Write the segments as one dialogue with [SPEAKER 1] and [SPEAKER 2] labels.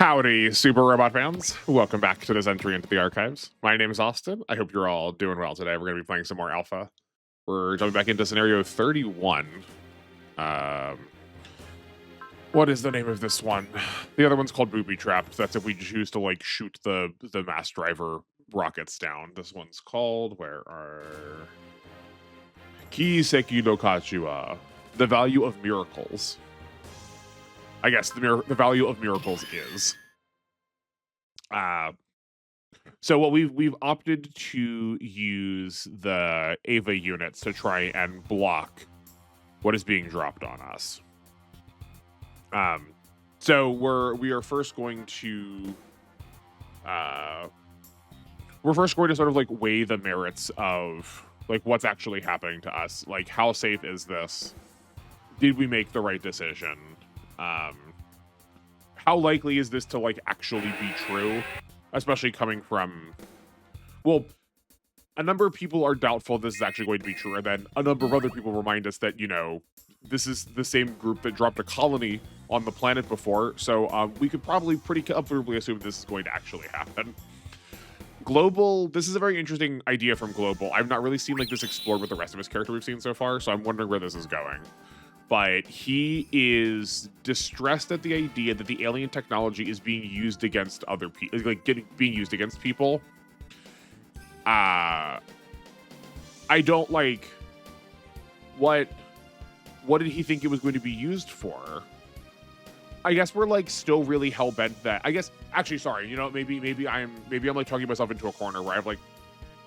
[SPEAKER 1] Howdy, Super Robot fans. Welcome back to this entry into the archives. My name is Austin. I hope you're all doing well today. We're going to be playing some more Alpha. We're jumping back into scenario 31. What is the name of this one? The other one's called Booby Trapped. That's if we choose to like shoot the mass driver rockets down. This one's called, where are Kiseki no Kachua, the value of miracles. I guess the value of miracles is. So what we've opted to use the Ava units to try and block what is being dropped on us. So we are first going to sort of like weigh the merits of like what's actually happening to us. Like, how safe is this? Did we make the right decision? How likely is this to like actually be true? Especially coming from, well, a number of people are doubtful this is actually going to be true, and then a number of other people remind us that, you know, this is the same group that dropped a colony on the planet before, so we could probably pretty comfortably assume this is going to actually happen. Global, this is a very interesting idea from Global. I've not really seen like this explored with the rest of his character we've seen so far, so I'm wondering where this is going. But he is distressed at the idea that the alien technology is being used against other people, like being used against people. I don't like what did he think it was going to be used for? I guess we're like still really hell bent that. I guess actually, sorry, you know, maybe I'm like talking myself into a corner where I have like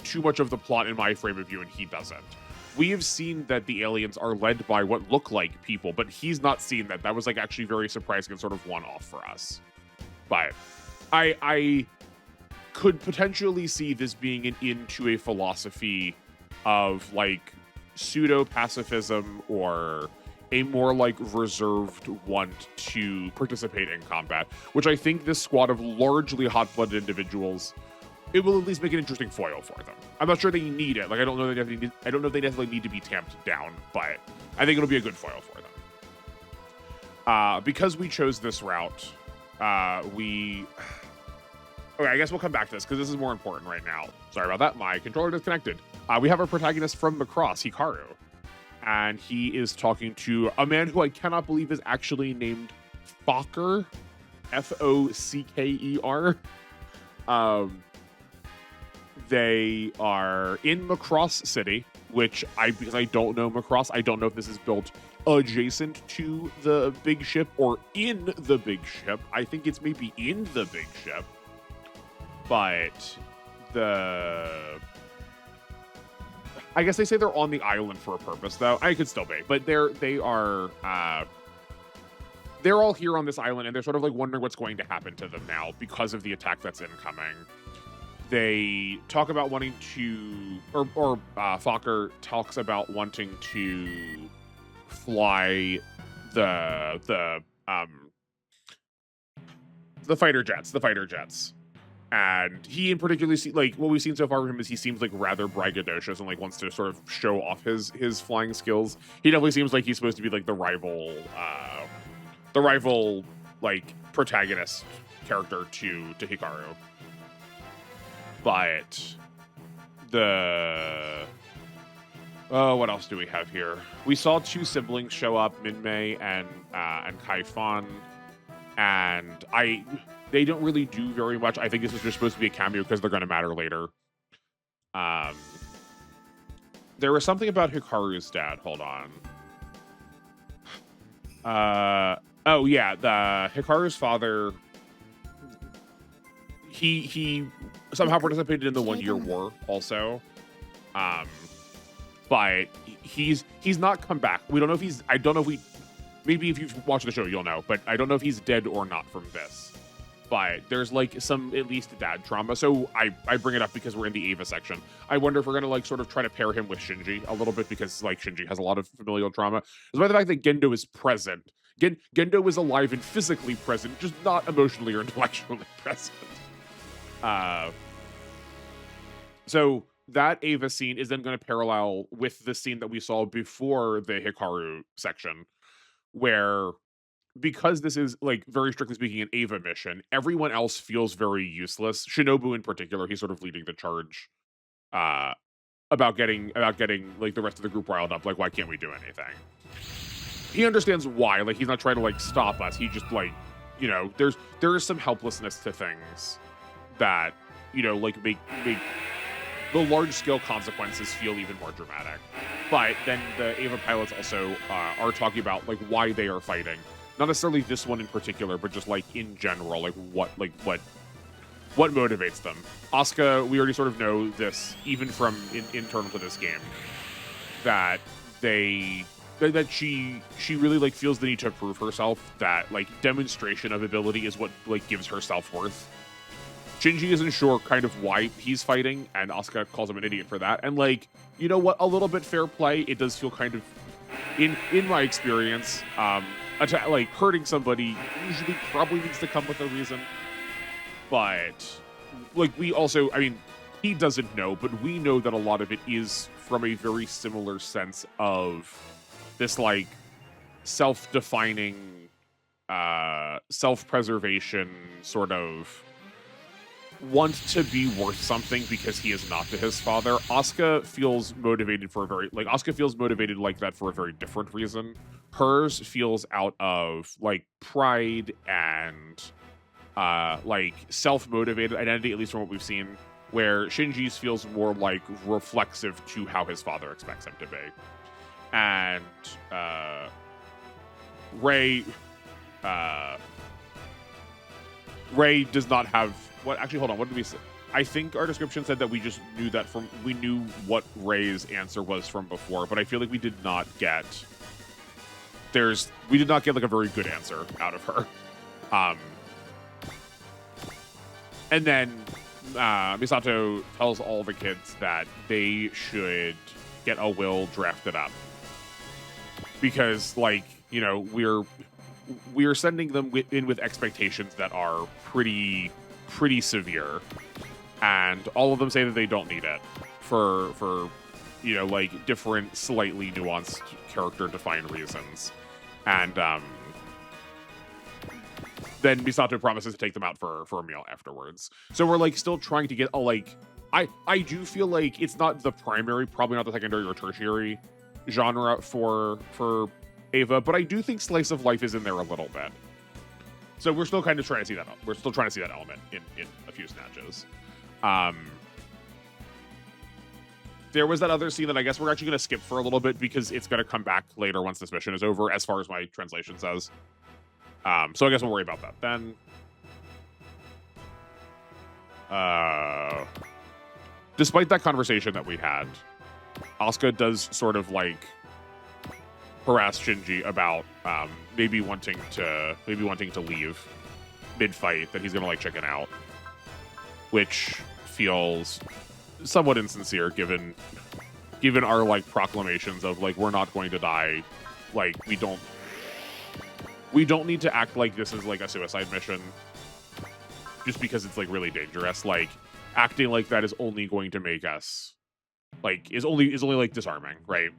[SPEAKER 1] too much of the plot in my frame of view and he doesn't. We have seen that the aliens are led by what look like people, but he's not seen that. That was like actually very surprising and sort of one-off for us. But I could potentially see this being an into a philosophy of like pseudo-pacifism or a more like reserved want to participate in combat, which I think this squad of largely hot-blooded individuals, it will at least make an interesting foil for them. I'm not sure they need it. Like, I don't know if they necessarily need to be tamped down, but I think it'll be a good foil for them. Because we chose this route, okay, I guess we'll come back to this because this is more important right now. Sorry about that. My controller disconnected. We have our protagonist from Macross, Hikaru, and he is talking to a man who I cannot believe is actually named Fokker, Focker. They are in Macross City, which because I don't know Macross, I don't know if this is built adjacent to the big ship or in the big ship. I think it's maybe in the big ship, but I guess they say they're on the island for a purpose, though. I could still be, but they're all here on this island, and they're sort of like wondering what's going to happen to them now because of the attack that's incoming. They talk about wanting to, or Fokker talks about wanting to fly the fighter jets. And he in particular, like what we've seen so far from him is he seems like rather braggadocious and like wants to sort of show off his flying skills. He definitely seems like he's supposed to be like the rival like protagonist character to Hikaru. But what else do we have here? We saw two siblings show up, Minmay and Kai Fan, and they don't really do very much. I think this is just supposed to be a cameo because they're going to matter later. There was something about Hikaru's dad. Hold on. Oh yeah, the Hikaru's father. He somehow participated in the 1 year war also. But he's not come back. We don't know if I don't know if maybe if you've watched the show, you'll know, but I don't know if he's dead or not from this. But there's like some at least dad trauma. So I bring it up because we're in the Ava section. I wonder if we're going to like sort of try to pair him with Shinji a little bit because like Shinji has a lot of familial trauma. Despite the fact that Gendo is present. Gendo is alive and physically present, just not emotionally or intellectually present. So that Ava scene is then going to parallel with the scene that we saw before the Hikaru section, where because this is like very strictly speaking an Ava mission, everyone else feels very useless. Shinobu in particular, he's sort of leading the charge uh about getting like the rest of the group riled up. Like, why can't we do anything? He understands why. Like, he's not trying to like stop us. He just like, there is some helplessness to things that like make the large scale consequences feel even more dramatic. But then the Ava pilots also are talking about like why they are fighting. Not necessarily this one in particular, but just like in general, like what motivates them. Asuka, we already sort of know this, even from internal to this game, that she really like feels the need to prove herself. That like demonstration of ability is what like gives her self-worth. Shinji isn't sure kind of why he's fighting, and Asuka calls him an idiot for that. And like, you know what? A little bit fair play. It does feel kind of, in my experience, like hurting somebody usually probably needs to come with a reason. But like we also, I mean, he doesn't know, but we know that a lot of it is from a very similar sense of this like self-defining, self-preservation sort of want to be worth something because he is not to his father. Asuka feels motivated like that for a very different reason. Hers feels out of like pride and like self-motivated identity, at least from what we've seen, where Shinji's feels more like reflexive to how his father expects him to be. And Rei does not have what hold on, what did we say? I think our description said that we just knew we knew what Rei's answer was from before, but I feel like we did not get like a very good answer out of her. And then Misato tells all the kids that they should get a will drafted up. Because, like, we're sending them in with expectations that are pretty severe. And all of them say that they don't need it for like different, slightly nuanced character-defined reasons. And, then Misato promises to take them out for a meal afterwards. So we're like still trying to get a like I do feel like it's not the primary, probably not the secondary or tertiary genre for Ava, but I do think slice of life is in there a little bit. So we're still kind of trying to see that. We're still trying to see that element in a few snatches. There was that other scene that I guess we're actually going to skip for a little bit because it's going to come back later once this mission is over, as far as my translation says. So I guess we'll worry about that then. Despite that conversation that we had, Asuka does sort of like harass Shinji about maybe wanting to leave mid-fight, that he's gonna like chicken out, which feels somewhat insincere given our like proclamations of like we're not going to die, like we don't need to act like this is like a suicide mission just because it's like really dangerous. Like acting like that is only going to make us like is only like disarming, right?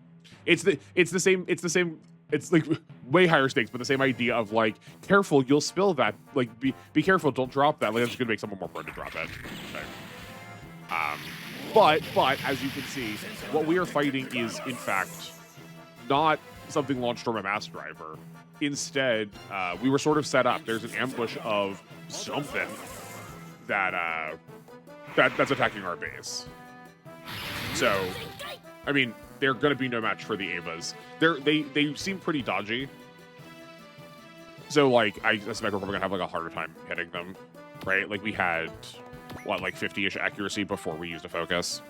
[SPEAKER 1] It's the same it's like way higher stakes, but the same idea of like careful, you'll spill that, like be careful, don't drop that. Like that's gonna make someone more prone to drop it. Okay. But as you can see, what we are fighting is in fact not something launched from a mass driver. Instead, we were sort of set up. There's an ambush of something that's attacking our base. So, I mean, they're going to be no match for the Avas. They seem pretty dodgy. So, like, I suspect we're probably going to have like a harder time hitting them, right? Like we had like 50-ish accuracy before we used a focus.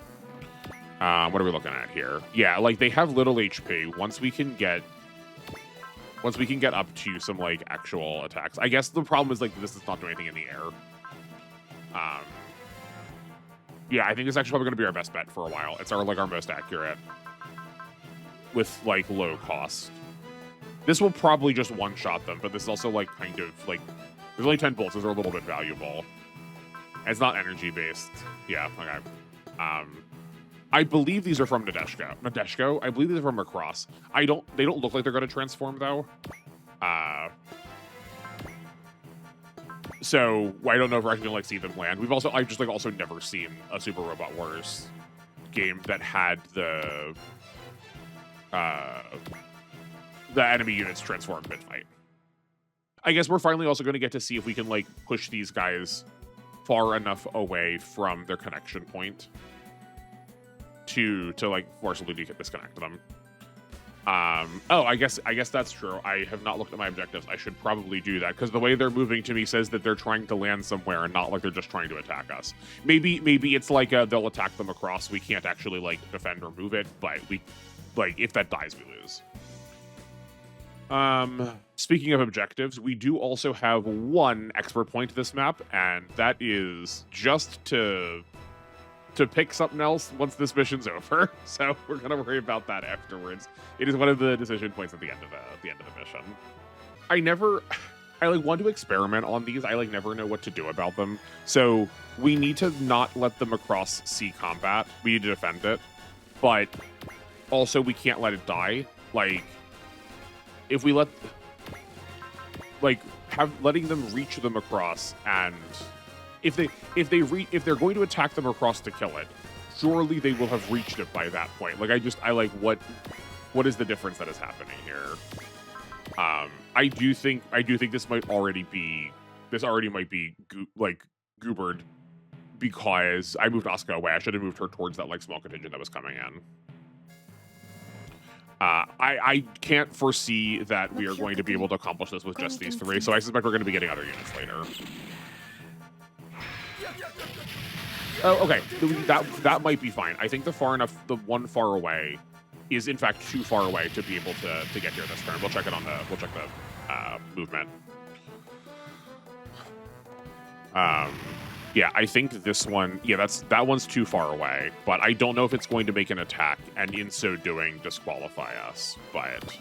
[SPEAKER 1] What are we looking at here? Yeah, like they have little HP. Once we can get up to some like actual attacks. I guess the problem is like this is not doing anything in the air. Yeah, I think it's actually probably going to be our best bet for a while. It's our most accurate with like low cost. This will probably just one-shot them, but this is also like kind of like there's only 10 bolts. Those are a little bit valuable. And it's not energy based. Yeah, okay. I believe these are from Nadeshiko. I believe these are from Macross. They don't look like they're going to transform though. So I don't know if we're actually gonna like see them land. I've just like also never seen a Super Robot Wars game that had the enemy units transform mid-fight. I guess we're finally also going to get to see if we can like push these guys far enough away from their connection point to like forcibly disconnect them. Oh, I guess that's true. I have not looked at my objectives. I should probably do that because the way they're moving to me says that they're trying to land somewhere and not like they're just trying to attack us. Maybe it's like they'll attack them across. We can't actually like defend or move it, but if that dies, we lose. Speaking of objectives, we do also have one expert point to this map, and that is just to pick something else once this mission's over. So we're gonna worry about that afterwards. It is one of the decision points at the end of the mission. I like want to experiment on these. I like never know what to do about them. So we need to not let them across sea combat. We need to defend it, but also we can't let it die. Like if we letting them reach them across, and if they're going to attack them across to kill it, surely they will have reached it by that point. Like I like what is the difference that is happening here? I do think this might already be goobered because I moved Asuka away. I should have moved her towards that like small contingent that was coming in. I can't foresee that we are going to be able to accomplish this with just these three, so I suspect we're going to be getting other units later. Oh, okay. That might be fine. I think the one far away is in fact too far away to be able to get here this turn. We'll check the movement. Yeah, I think this one, that one's too far away, but I don't know if it's going to make an attack and in so doing disqualify us, but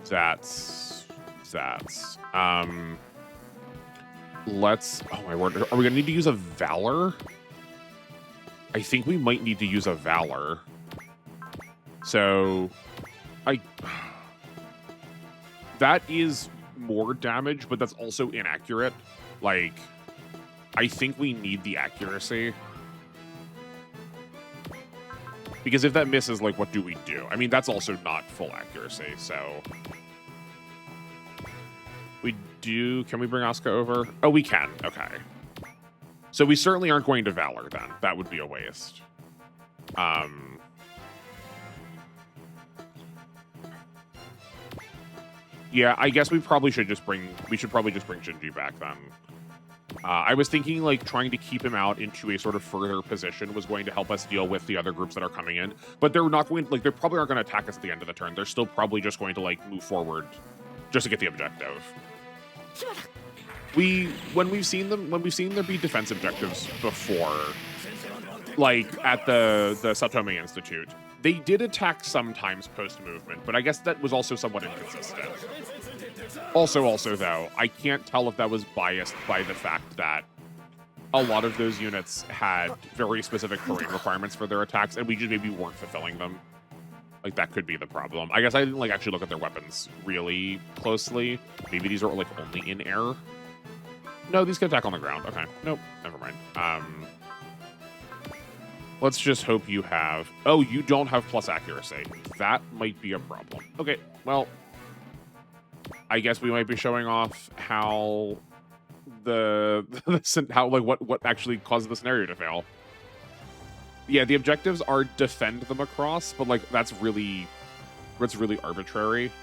[SPEAKER 1] that's oh my word, are we gonna need to use a Valor? I think we might need to use a Valor. So that is more damage, but that's also inaccurate. Like, I think we need the accuracy. Because if that misses, like, what do we do? I mean, that's also not full accuracy, so... Can we bring Asuka over? Oh, we can. Okay. So we certainly aren't going to Valor, then. That would be a waste. Yeah, I guess we should probably just bring Shinji back then. I was thinking like trying to keep him out into a sort of further position was going to help us deal with the other groups that are coming in, but they're not going they probably aren't going to attack us at the end of the turn. They're still probably just going to like move forward just to get the objective. When we've seen there be defense objectives before, like at the Satomi Institute, they did attack sometimes post-movement, but I guess that was also somewhat inconsistent. Also, though, I can't tell if that was biased by the fact that a lot of those units had very specific terrain requirements for their attacks, and we just maybe weren't fulfilling them. Like, that could be the problem. I guess I didn't, like, actually look at their weapons really closely. Maybe these are, like, only in air. No, these can attack on the ground. Okay. Nope. Never mind. Let's just hope you have... Oh, you don't have plus accuracy. That might be a problem. Okay, well... I guess we might be showing off how what actually caused the scenario to fail. Yeah, the objectives are defend them across, but like that's really arbitrary.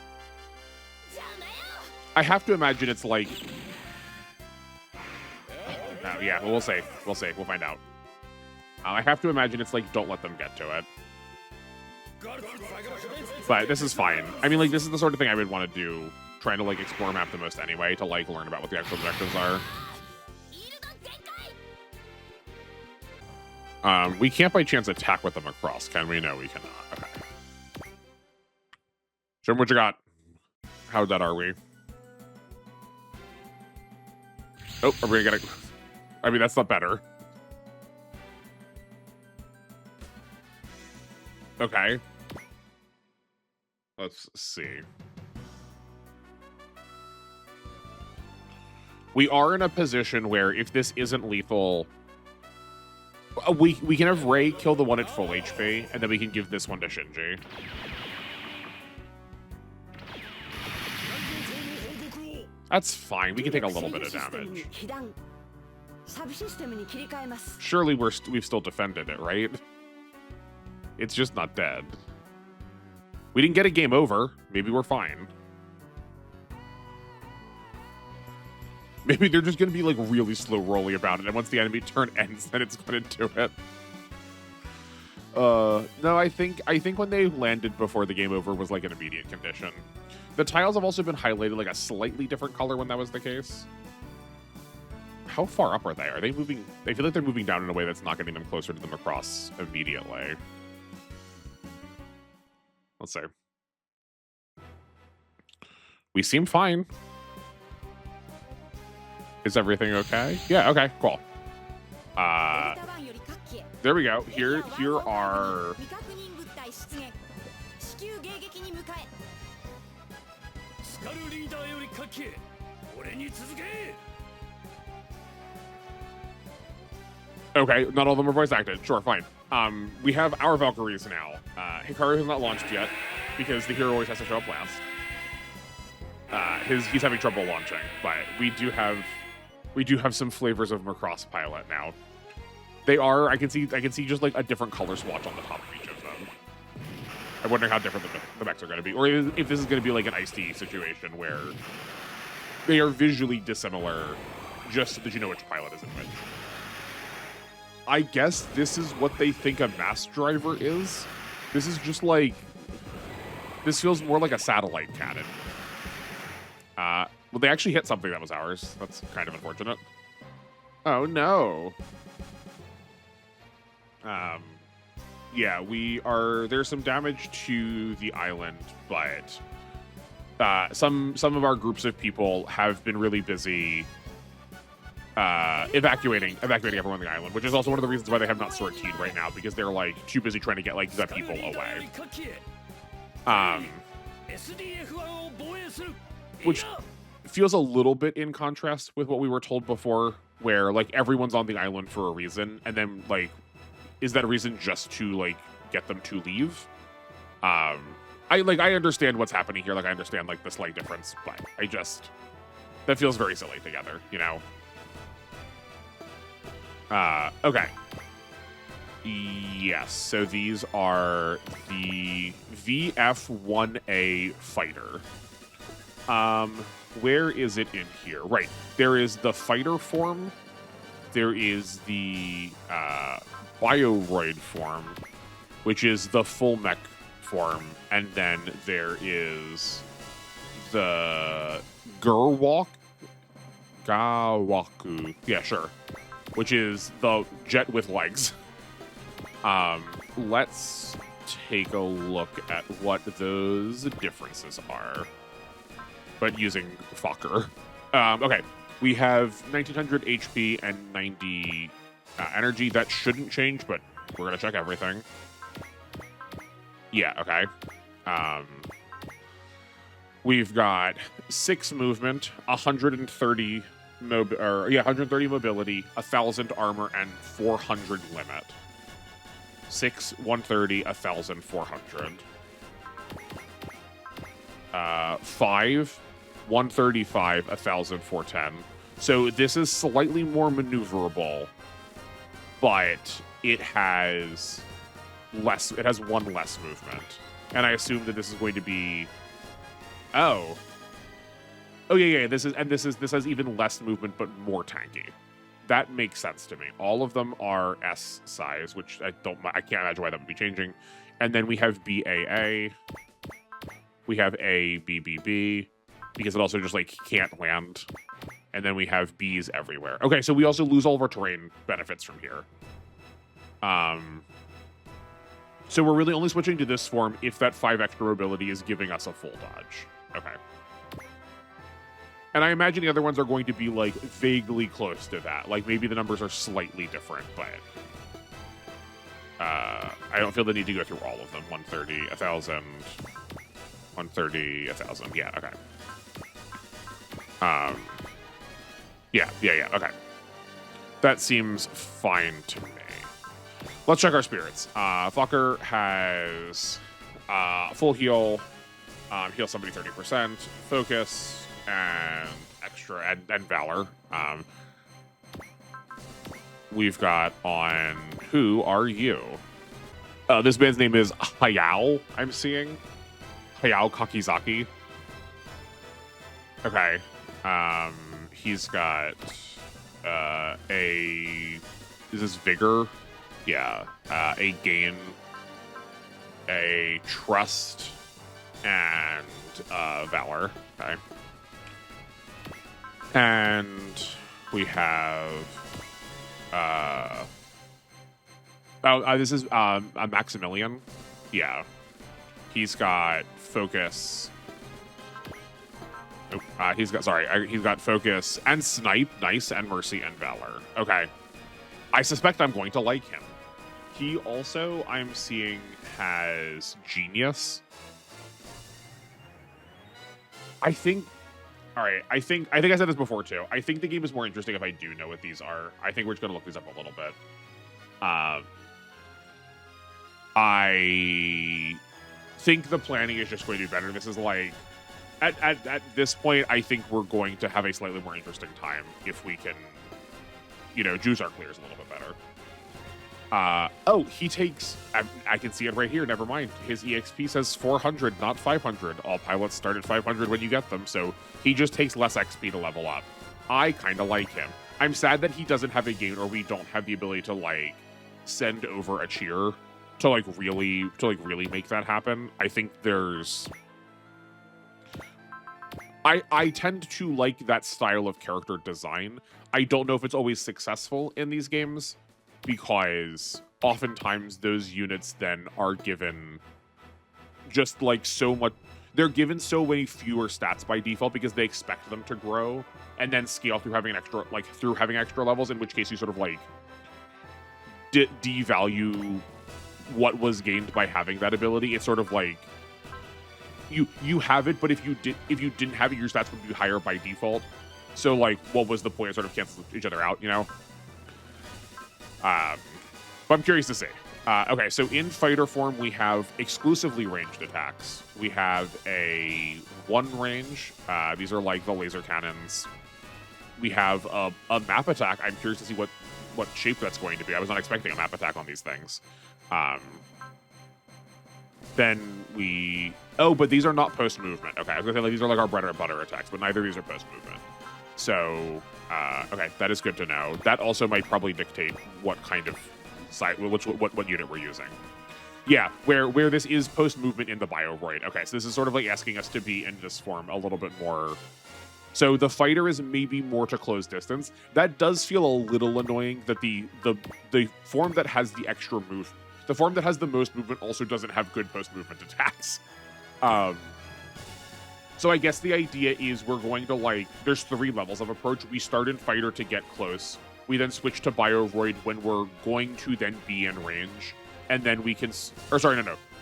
[SPEAKER 1] I have to imagine it's like yeah, we'll see. We'll find out. I have to imagine it's like don't let them get to it. But this is fine. I mean, like this is the sort of thing I would want to do, trying to like explore map the most anyway, to like learn about what the actual objectives are. We can't by chance attack with them across, can we? No, we cannot. Okay. Show me what you got. How dead are we? Oh, are we gonna... I mean, that's not better. Okay. Let's see. We are in a position where if this isn't lethal, we can have Ray kill the one at full HP, and then we can give this one to Shinji. That's fine. We can take a little bit of damage. Surely we've still defended it, right? It's just not dead. We didn't get a game over. Maybe we're fine. Maybe they're just going to be like really slow rolly about it, and once the enemy turn ends, then it's going to do it. No, I think when they landed before the game over was like an immediate condition. The tiles have also been highlighted like a slightly different color when that was the case. How far up are they? Are they moving? I feel like they're moving down in a way that's not getting them closer to the Macross immediately. Let's see. We seem fine. Is everything okay? Yeah, okay, cool. There we go. Here are... Okay, not all of them are voice acted. Sure, fine. We have our Valkyries now. Hikaru has not launched yet because the hero always has to show up last. He's having trouble launching, but we do have some flavors of Macross Pilot now. They are, I can see just like a different color swatch on the top of each of them. I'm wondering how different the mechs are going to be, or if this is going to be like an Ice-T situation where they are visually dissimilar, just so that you know which pilot is in which. I guess this is what they think a mass driver is. This is just like, this feels more like a satellite cannon. Well, they actually hit something that was ours. That's kind of unfortunate. Oh, no. Yeah, there's some damage to the island, but some of our groups of people have been really busy evacuating everyone on the island, which is also one of the reasons why they have not sortied right now, because they're like too busy trying to get like the people away. Which feels a little bit in contrast with what we were told before, where like everyone's on the island for a reason, and then like, is that a reason just to like get them to leave? I understand what's happening here, like I understand like the slight difference, but that feels very silly together, you know? Okay. Yes, so these are the VF-1A fighter. Where is it in here? Right, there is the fighter form, there is the Bioroid form, which is the full mech form, and then there is the Gawaku, yeah, sure, which is the jet with legs. Let's take a look at what those differences are, but using Fokker. Okay, we have 1900 HP and 90 energy. That shouldn't change, but we're gonna check everything. Yeah, okay. We've got 6 movement, 130 130 mobility, 1000 armor, and 400 limit. 6, 130, 1000, 400. 5, 135, 1000, 410. So this is slightly more maneuverable, but it has less. It has 1 less movement, and I assume that this is going to be. Oh, yeah. This has even less movement, but more tanky. That makes sense to me. All of them are S size, which I can't imagine why that would be changing. And then we have BAA. We have ABBB, because it also just like can't land. And then we have Bs everywhere. Okay, so we also lose all of our terrain benefits from here. So we're really only switching to this form if that 5 extra mobility is giving us a full dodge. Okay. And I imagine the other ones are going to be like vaguely close to that. Like maybe the numbers are slightly different, but I don't feel the need to go through all of them. 130, 1000, 130, 1000. Yeah, okay. Yeah. Okay. That seems fine to me. Let's check our spirits. Fucker has full heal, heal somebody 30%, focus, and extra, and valor. We've got on who are you? This man's name is Hayao, I'm seeing. Hayao Kakizaki. Okay. He's got is this vigor? Yeah. A gain, a trust, and valor. Okay. And we have this is a Maximilian. Yeah. He's got focus. He's got focus and snipe, nice, and mercy and valor. Okay. I suspect I'm going to like him. He also, I'm seeing, has genius. I think I think I said this before too. I think the game is more interesting if I do know what these are. I think we're just gonna look these up a little bit. I think the planning is just going to be better. This is like at this point, I think we're going to have a slightly more interesting time if we can, juice our clears a little bit better. Oh, he takes, I can see it right here, never mind. His EXP says 400, not 500. All pilots start at 500 when you get them, so he just takes less XP to level up. I kind of like him. I'm sad that he doesn't have a gain, or we don't have the ability to, send over a cheer to, really make that happen. I think there's... I tend to like that style of character design. I don't know if it's always successful in these games, because oftentimes those units then are given just so much, they're given so many fewer stats by default because they expect them to grow and then scale through having extra levels, in which case you sort of devalue what was gained by having that ability. It's sort of like you have it, but if you didn't have it, your stats would be higher by default. So what was the point? It sort of cancels each other out, But I'm curious to see. Okay, so in fighter form, we have exclusively ranged attacks. We have a 1 range. These are the laser cannons. We have a map attack. I'm curious to see what shape that's going to be. I was not expecting a map attack on these things. Then we... Oh, but these are not post-movement. Okay, I was going to say these are our bread and butter attacks, but neither of these are post-movement. So, okay, that is good to know. That also might probably dictate what kind of site, what unit we're using. Yeah, where this is post-movement in the Bioroid. Okay, so this is sort of asking us to be in this form a little bit more. So the fighter is maybe more to close distance. That does feel a little annoying that the form that has the extra move, the form that has the most movement also doesn't have good post-movement attacks. So I guess the idea is we're going to there's 3 levels of approach. We start in fighter to get close. We then switch to Bioroid when we're going to then be in range. And then we can,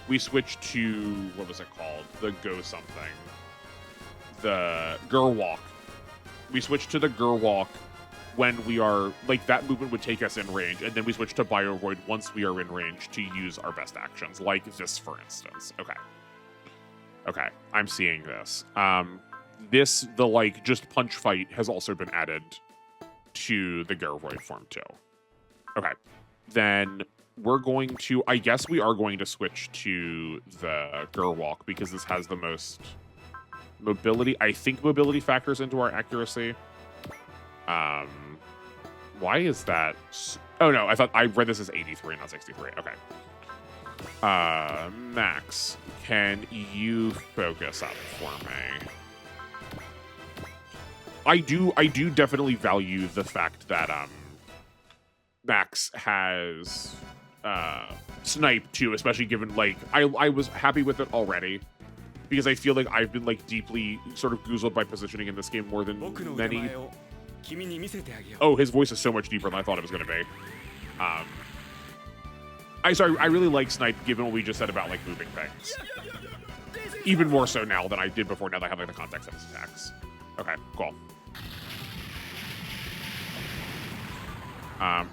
[SPEAKER 1] we switch to, what was it called? The Go something. The Gerwalk. We switch to the Gerwalk when we are, that movement would take us in range. And then we switch to Bioroid once we are in range to use our best actions, like this, for instance. Okay, I'm seeing this. Just punch fight has also been added to the Gervoid form too. Okay, then we're going to, I guess we are going to switch to the Gerwalk because this has the most mobility. I think mobility factors into our accuracy. Why is that? Oh no, I read this as 83, not 63. Okay. Max, can you focus up for me? I do definitely value the fact that Max has snipe too, especially given I was happy with it already because I feel like I've been deeply sort of goozled by positioning in this game more than many. Oh, his voice is so much deeper than I thought it was going to be. I really like snipe given what we just said about moving things. Even more so now than I did before, now that I have the context of his attacks. Okay, cool.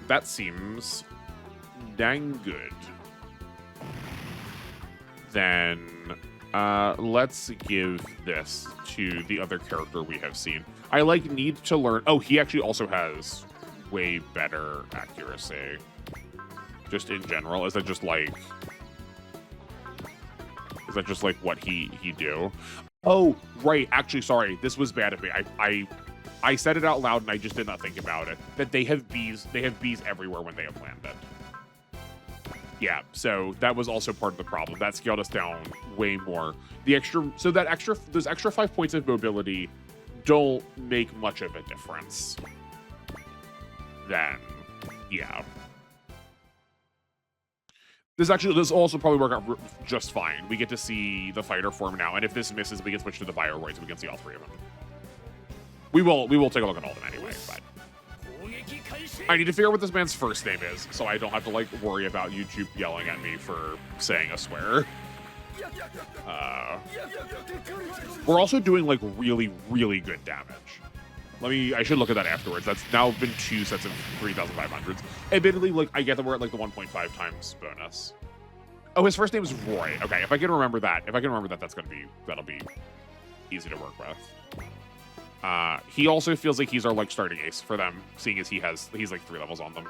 [SPEAKER 1] That seems dang good. Then let's give this to the other character we have seen. I need to learn. Oh, he actually also has way better accuracy. Just in general, is that just like what he do? Oh, right. Actually, sorry. This was bad of me. I said it out loud and I just did not think about it. That they have bees. They have bees everywhere when they have landed. Yeah, so that was also part of the problem. That scaled us down way more. Those extra 5 points of mobility don't make much of a difference. Then, yeah. This also probably work out just fine. We get to see the fighter form now, and if this misses, we can switch to the Bioroids and we can see all three of them. We will take a look at all of them anyway, but I need to figure out what this man's first name is, so I don't have to worry about YouTube yelling at me for saying a swear. We're also doing really, really good damage. I should look at that afterwards. That's now been 2 sets of 3,500s. Admittedly, I get that we're at the 1.5 times bonus. Oh, his first name is Roy. Okay, if I can remember that, that'll be easy to work with. He also feels like he's our starting ace for them, seeing as he's 3 levels on them.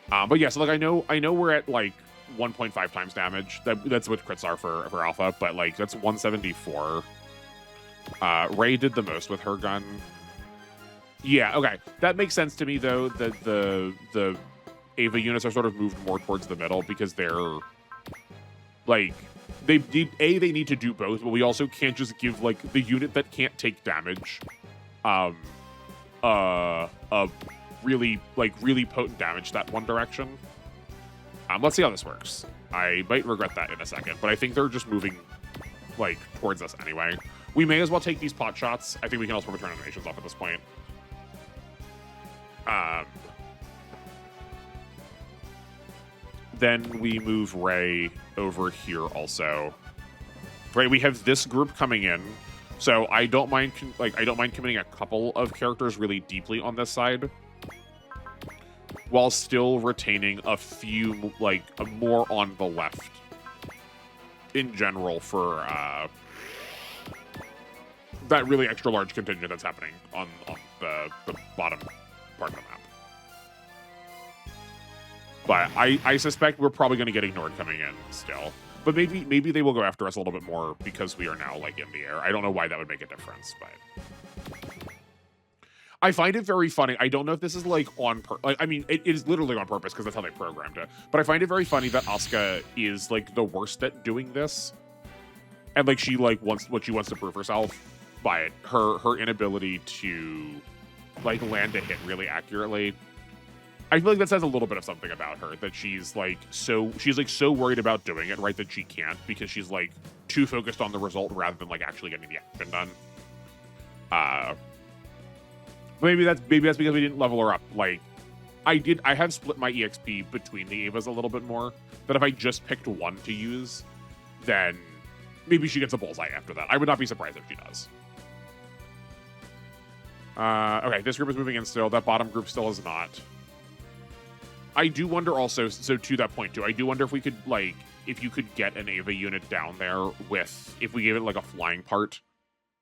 [SPEAKER 1] But yeah, so I know we're at 1.5 times damage. That's what crits are for Alpha, but that's 174. Ray did the most with her gun. Yeah, okay. That makes sense to me though, that the Ava units are sort of moved more towards the middle because they're they need to do both, but we also can't just give the unit that can't take damage a really potent damage that one direction. Let's see how this works. I might regret that in a second, but I think they're just moving towards us anyway. We may as well take these pot shots. I think we can also return animations off at this point. Then we move Ray over here also. Right, we have this group coming in, so I don't mind committing a couple of characters really deeply on this side, while still retaining a few more on the left in general for that really extra large contingent that's happening on the bottom part of the map. But I suspect we're probably going to get ignored coming in still. But maybe they will go after us a little bit more because we are now in the air. I don't know why that would make a difference, but I find it very funny. I don't know if this is on purpose. I mean, it is literally on purpose because that's how they programmed it. But I find it very funny that Asuka is the worst at doing this, and she wants what she wants to prove herself by her inability to land a hit really accurately. I feel that says a little bit of something about her, that she's so worried about doing it right that she can't because she's too focused on the result rather than actually getting the action done. Maybe that's because we didn't level her up. I have split my EXP between the Avas a little bit more, that if I just picked one to use, then maybe she gets a bullseye after that. I would not be surprised if she does. Okay, this group is moving in still. That bottom group still is not. I do wonder also, so to that point too, I do wonder if we could, if you could get an Ava unit down there if we gave it a flying part,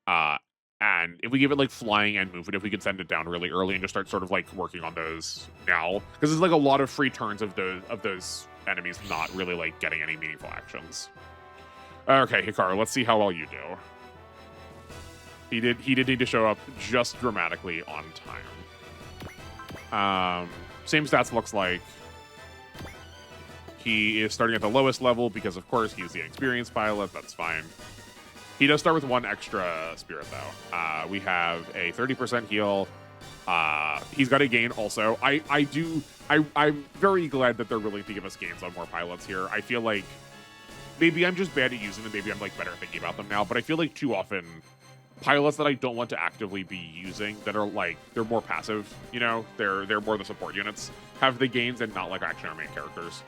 [SPEAKER 1] and if we give it flying and movement, if we could send it down really early and just start sort of working on those now, because there's a lot of free turns of those enemies not really getting any meaningful actions. Okay, Hikaru, let's see how well you do. He did need to show up just dramatically on time. Same stats looks like. He is starting at the lowest level because, of course, he's the experienced pilot. That's fine. He does start with 1 extra spirit, though. We have a 30% heal. He's got a gain also. I'm very glad that they're willing to give us gains on more pilots here. I feel like maybe I'm just bad at using them. Maybe I'm better at thinking about them now. But I feel too often pilots that I don't want to actively be using, that are they're more passive, they're more the support units, have the gains and not actually our main characters.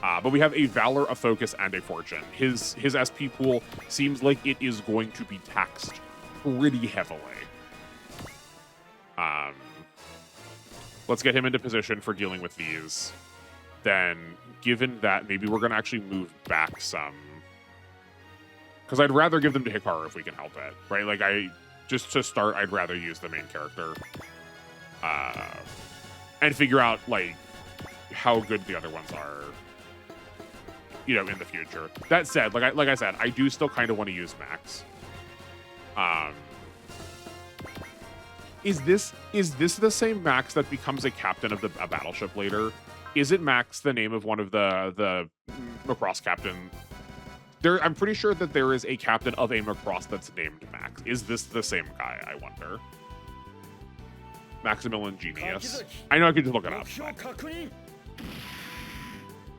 [SPEAKER 1] But we have a Valor, a Focus, and a Fortune. His SP pool seems like it is going to be taxed pretty heavily. Let's get him into position for dealing with these. Then, given that, maybe we're going to actually move back some. Because I'd rather give them to Hikaru if we can help it, right? Like, just to start, I'd rather use the main character. And figure out, like, how good the other ones are, you know, in the future. That said, like I said, I do still kind of want to use Max. Is this the same Max that becomes a captain of a battleship later? Is it Max the name of one of the Macross captain? I'm pretty sure that there is a captain of a Macross that's named Max. Is this the same guy, I wonder? Maximilian Genius. I know I could just look it up.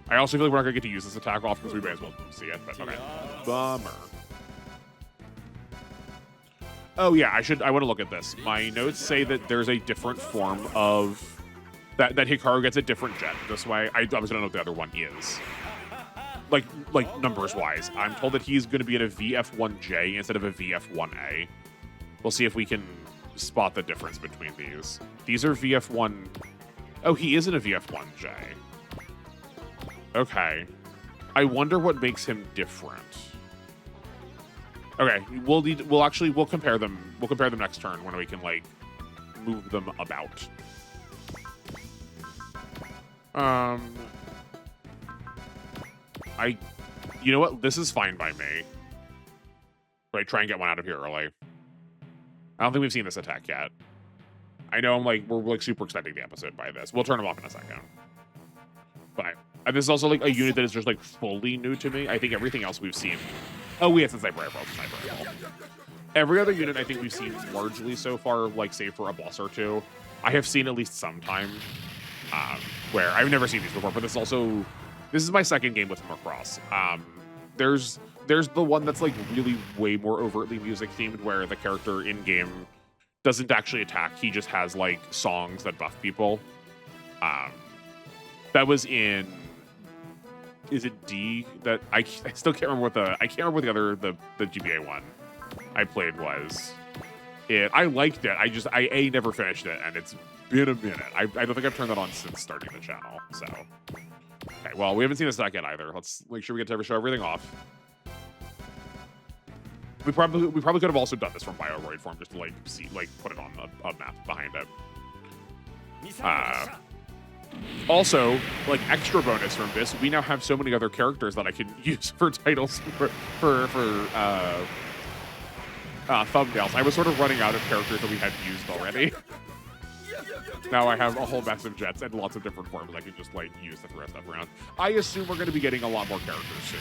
[SPEAKER 1] I also feel like we're not going to get to use this attack off because we may as well see it, but okay. Bummer. Oh yeah, I want to look at this. My notes say that there's a different form of... That Hikaru gets a different jet. That's why I obviously don't know what the other one is. Like numbers-wise. I'm told that he's going to be in a VF1J instead of a VF1A. We'll see if we can spot the difference between these. These are VF1... Oh, he is in a VF1J. Okay. I wonder what makes him different. Okay, we'll compare them. We'll compare them next turn when we can like move them about. You know what? This is fine by me. Right, try and get one out of here early. I don't think we've seen this attack yet. I know we're like super extending the episode by this. We'll turn them off in a second. But this is also like a unit that is just like fully new to me. I think everything else we've seen. Oh, we had some sniper rifle. Every other unit I think we've seen largely so far, like save for a boss or two, I have seen at least sometime. Where I've never seen these before, but this is my second game with Macross. There's the one that's like really way more overtly music themed, where the character in game doesn't actually attack; he just has like songs that buff people. That was in. Is it D? That I still can't remember what the GBA one I played was. I liked it. I never finished it, and it's been a minute. I don't think I've turned that on since starting the channel. So, okay. Well, we haven't seen this attack yet either. Let's make sure we get to show everything off. We probably could have also done this from Bioroid form, just to like put it on a map behind it. Also, like extra bonus from this, we now have so many other characters that I can use for titles for thumbnails. I was sort of running out of characters that we had used already. Now I have a whole mess of jets and lots of different forms I can just like use the rest of around. I assume we're going to be getting a lot more characters soon.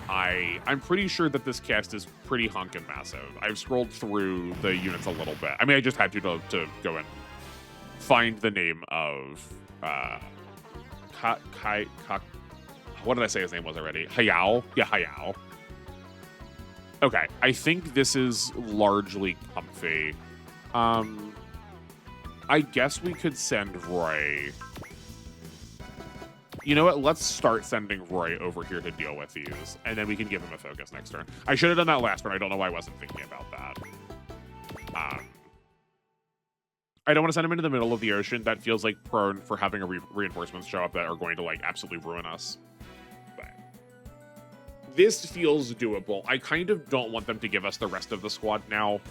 [SPEAKER 1] I'm pretty sure that this cast is pretty hunkin' massive. I've scrolled through the units a little bit. I mean, I just had to go and find the name of what did I say his name was already? Hayao? Yeah, Hayao. Okay, I think this is largely comfy. I guess we could send Roy. You know what? Let's start sending Roy over here to deal with these, and then we can give him a focus next turn. I should have done that last turn. I don't know why I wasn't thinking about that. I don't want to send him into the middle of the ocean. That feels like prone for having a reinforcements show up that are going to like absolutely ruin us. But this feels doable. I kind of don't want them to give us the rest of the squad now.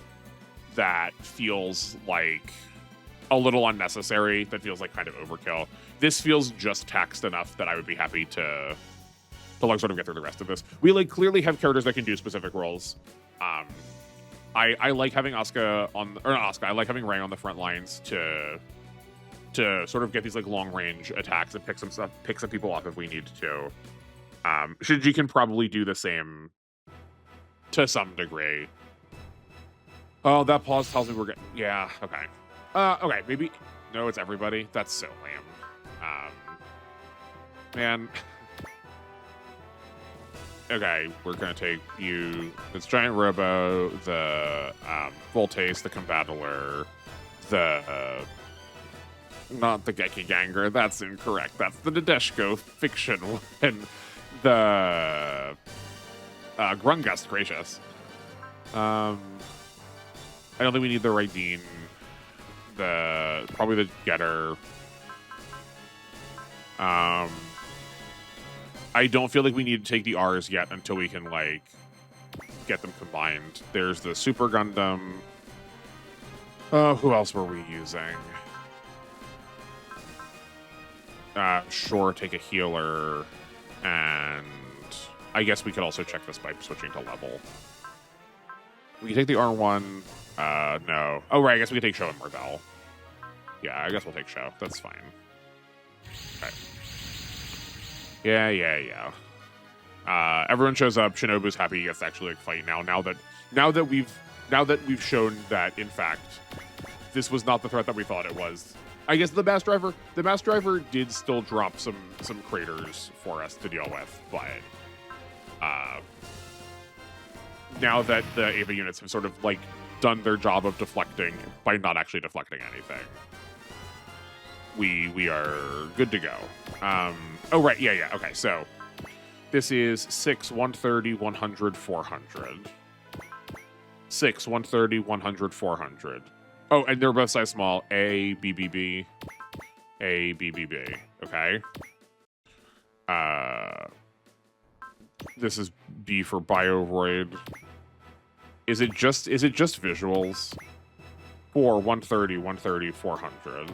[SPEAKER 1] That feels like a little unnecessary. That feels like kind of overkill. This feels just taxed enough that I would be happy to like sort of get through the rest of this. We like clearly have characters that can do specific roles. I like having Asuka I like having Rei on the front lines to sort of get these like long range attacks and pick some people off if we need to. Shinji can probably do the same to some degree. Oh, that pause tells me we're getting... Yeah, okay. Okay, maybe... No, it's everybody. That's so lame. Man. Okay, we're gonna take you... It's Giant Robo, the Voltace, the Combattler, the... not the Gekiganger, that's incorrect. That's the Nadeshiko fiction one. The... Grungust, gracious. I don't think we need the Raideen. probably the getter. I don't feel like we need to take the R's yet until we can like get them combined. There's the Super Gundam. Who else were we using? Sure, take a healer, and I guess we could also check this by switching to level. We can take the R1. No. Oh, right, I guess we can take Show and Marvel. Yeah, I guess we'll take Show. That's fine. Okay. Yeah. Everyone shows up. Shinobu's happy he gets to actually like fight now. Now that we've shown that in fact this was not the threat that we thought it was. I guess the mass driver did still drop some craters for us to deal with, but now that the Ava units have sort of like done their job of deflecting by not actually deflecting anything, we are good to go. Oh right, yeah. Okay, so this is 6, 130, 100, 400. 6, 130, 100, 400. Oh, and they're both size small. A, BBB. A, BBB. Okay. This is B for Bioroid. Is it just visuals? 4, 130, 130, 400.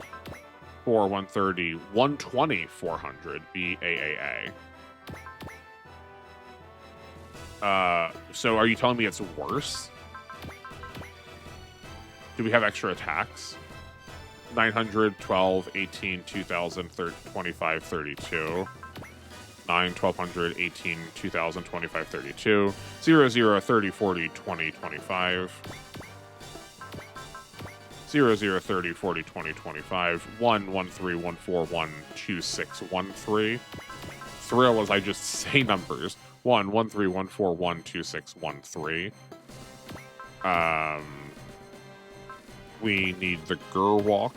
[SPEAKER 1] 4, 130, 120, 400. BAAA. So are you telling me it's worse? Do we have extra attacks? 900, 12, 18, 2000, 25, 32. 9, 1200, 18, 2000, 25, 32. 0, 0, 30, 40, 20, 25. 0, 0, 30, 40, 20, 25. 1, 1, 3, 1, 4, 1, 2, 6, 1, 3. Thrill as I just say numbers. 1, 1, 3, 1, 4, 1, 2, 6, 1, 3. We need the Gerwalk.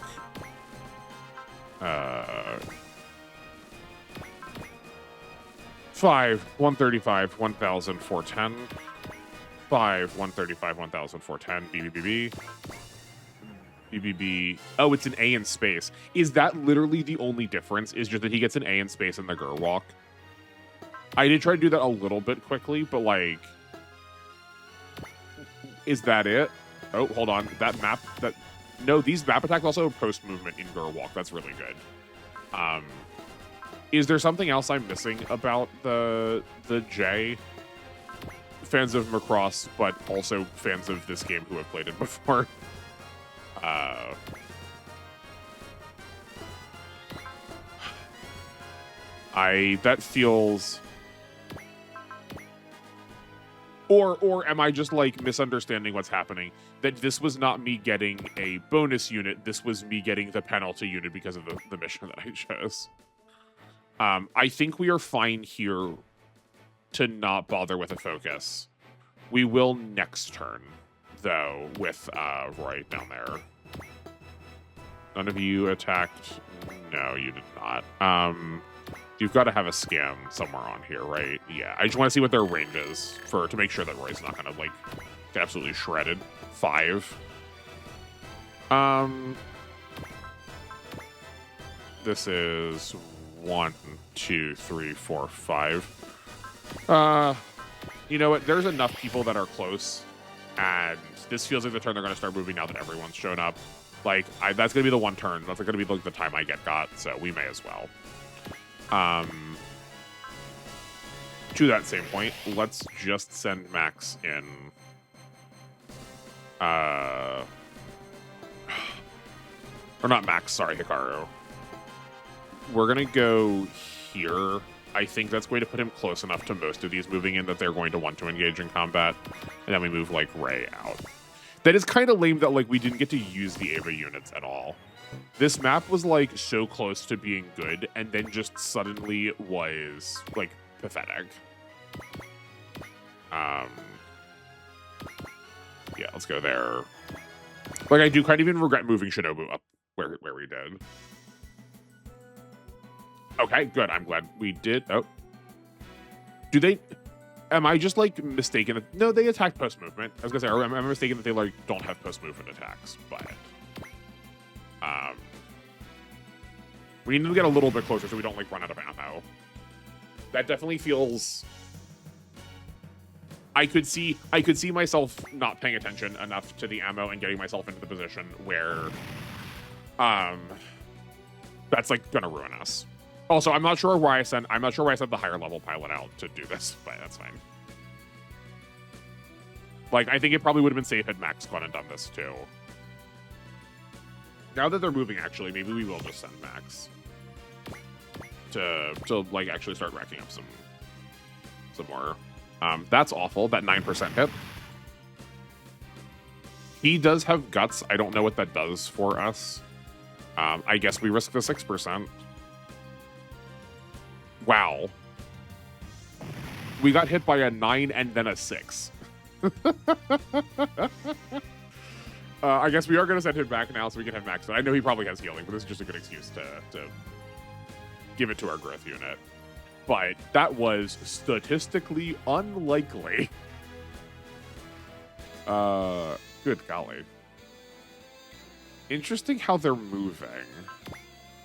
[SPEAKER 1] 5, 135, 1000, 410. 5, 135, 1000, 410. BBBB. BBB. Oh, it's an A in space. Is that literally the only difference? Is just that he gets an A in space in the Gerwalk? I did try to do that a little bit quickly, but like, is that it? Oh, hold on. That map, no, these map attacks also have post movement in Gerwalk. That's really good. Is there something else I'm missing about the J? Fans of Macross, but also fans of this game who have played it before. That feels... Or am I just like misunderstanding what's happening? That this was not me getting a bonus unit, this was me getting the penalty unit because of the mission that I chose. I think we are fine here to not bother with a focus. We will next turn, though, with Roy down there. None of you attacked? No, you did not. You've got to have a scan somewhere on here, right? Yeah, I just want to see what their range is to make sure that Roy's not going to, like, get absolutely shredded. 5. This is 1, 2, 3, 4, 5. You know what? There's enough people that are close, and this feels like the turn they're going to start moving now that everyone's shown up. Like, that's going to be the one turn. That's going to be like the time I got, so we may as well. To that same point, let's just send Max in. Or not Max, sorry, Hikaru. We're going to go here. I think that's going to put him close enough to most of these moving in that they're going to want to engage in combat. And then we move, like, Ray out. That is kind of lame that, like, we didn't get to use the Ava units at all. This map was, like, so close to being good, and then just suddenly was, like, pathetic. Yeah, let's go there. Like, I do kind of even regret moving Shinobu up where we did. Okay, good. I'm glad we did. Oh. Do they... Am I just, like, mistaken? No, they attack post-movement. I was gonna say, I'm mistaken that they, like, don't have post-movement attacks, but... Um, we need to get a little bit closer so we don't like run out of ammo. That definitely feels. I could see myself not paying attention enough to the ammo and getting myself into the position where, that's like gonna ruin us. Also, I'm not sure why I sent the higher level pilot out to do this, but that's fine. Like, I think it probably would have been safe had Max gone and done this too. Now that they're moving, actually, maybe we will just send Max to like actually start racking up some more. That's awful. That 9% hit. He does have guts. I don't know what that does for us. I guess we risk the 6%. Wow. We got hit by a 9 and then a 6. I guess we are going to send him back now so we can have Max. I know he probably has healing, but this is just a good excuse to give it to our growth unit. But that was statistically unlikely. Good golly. Interesting how they're moving.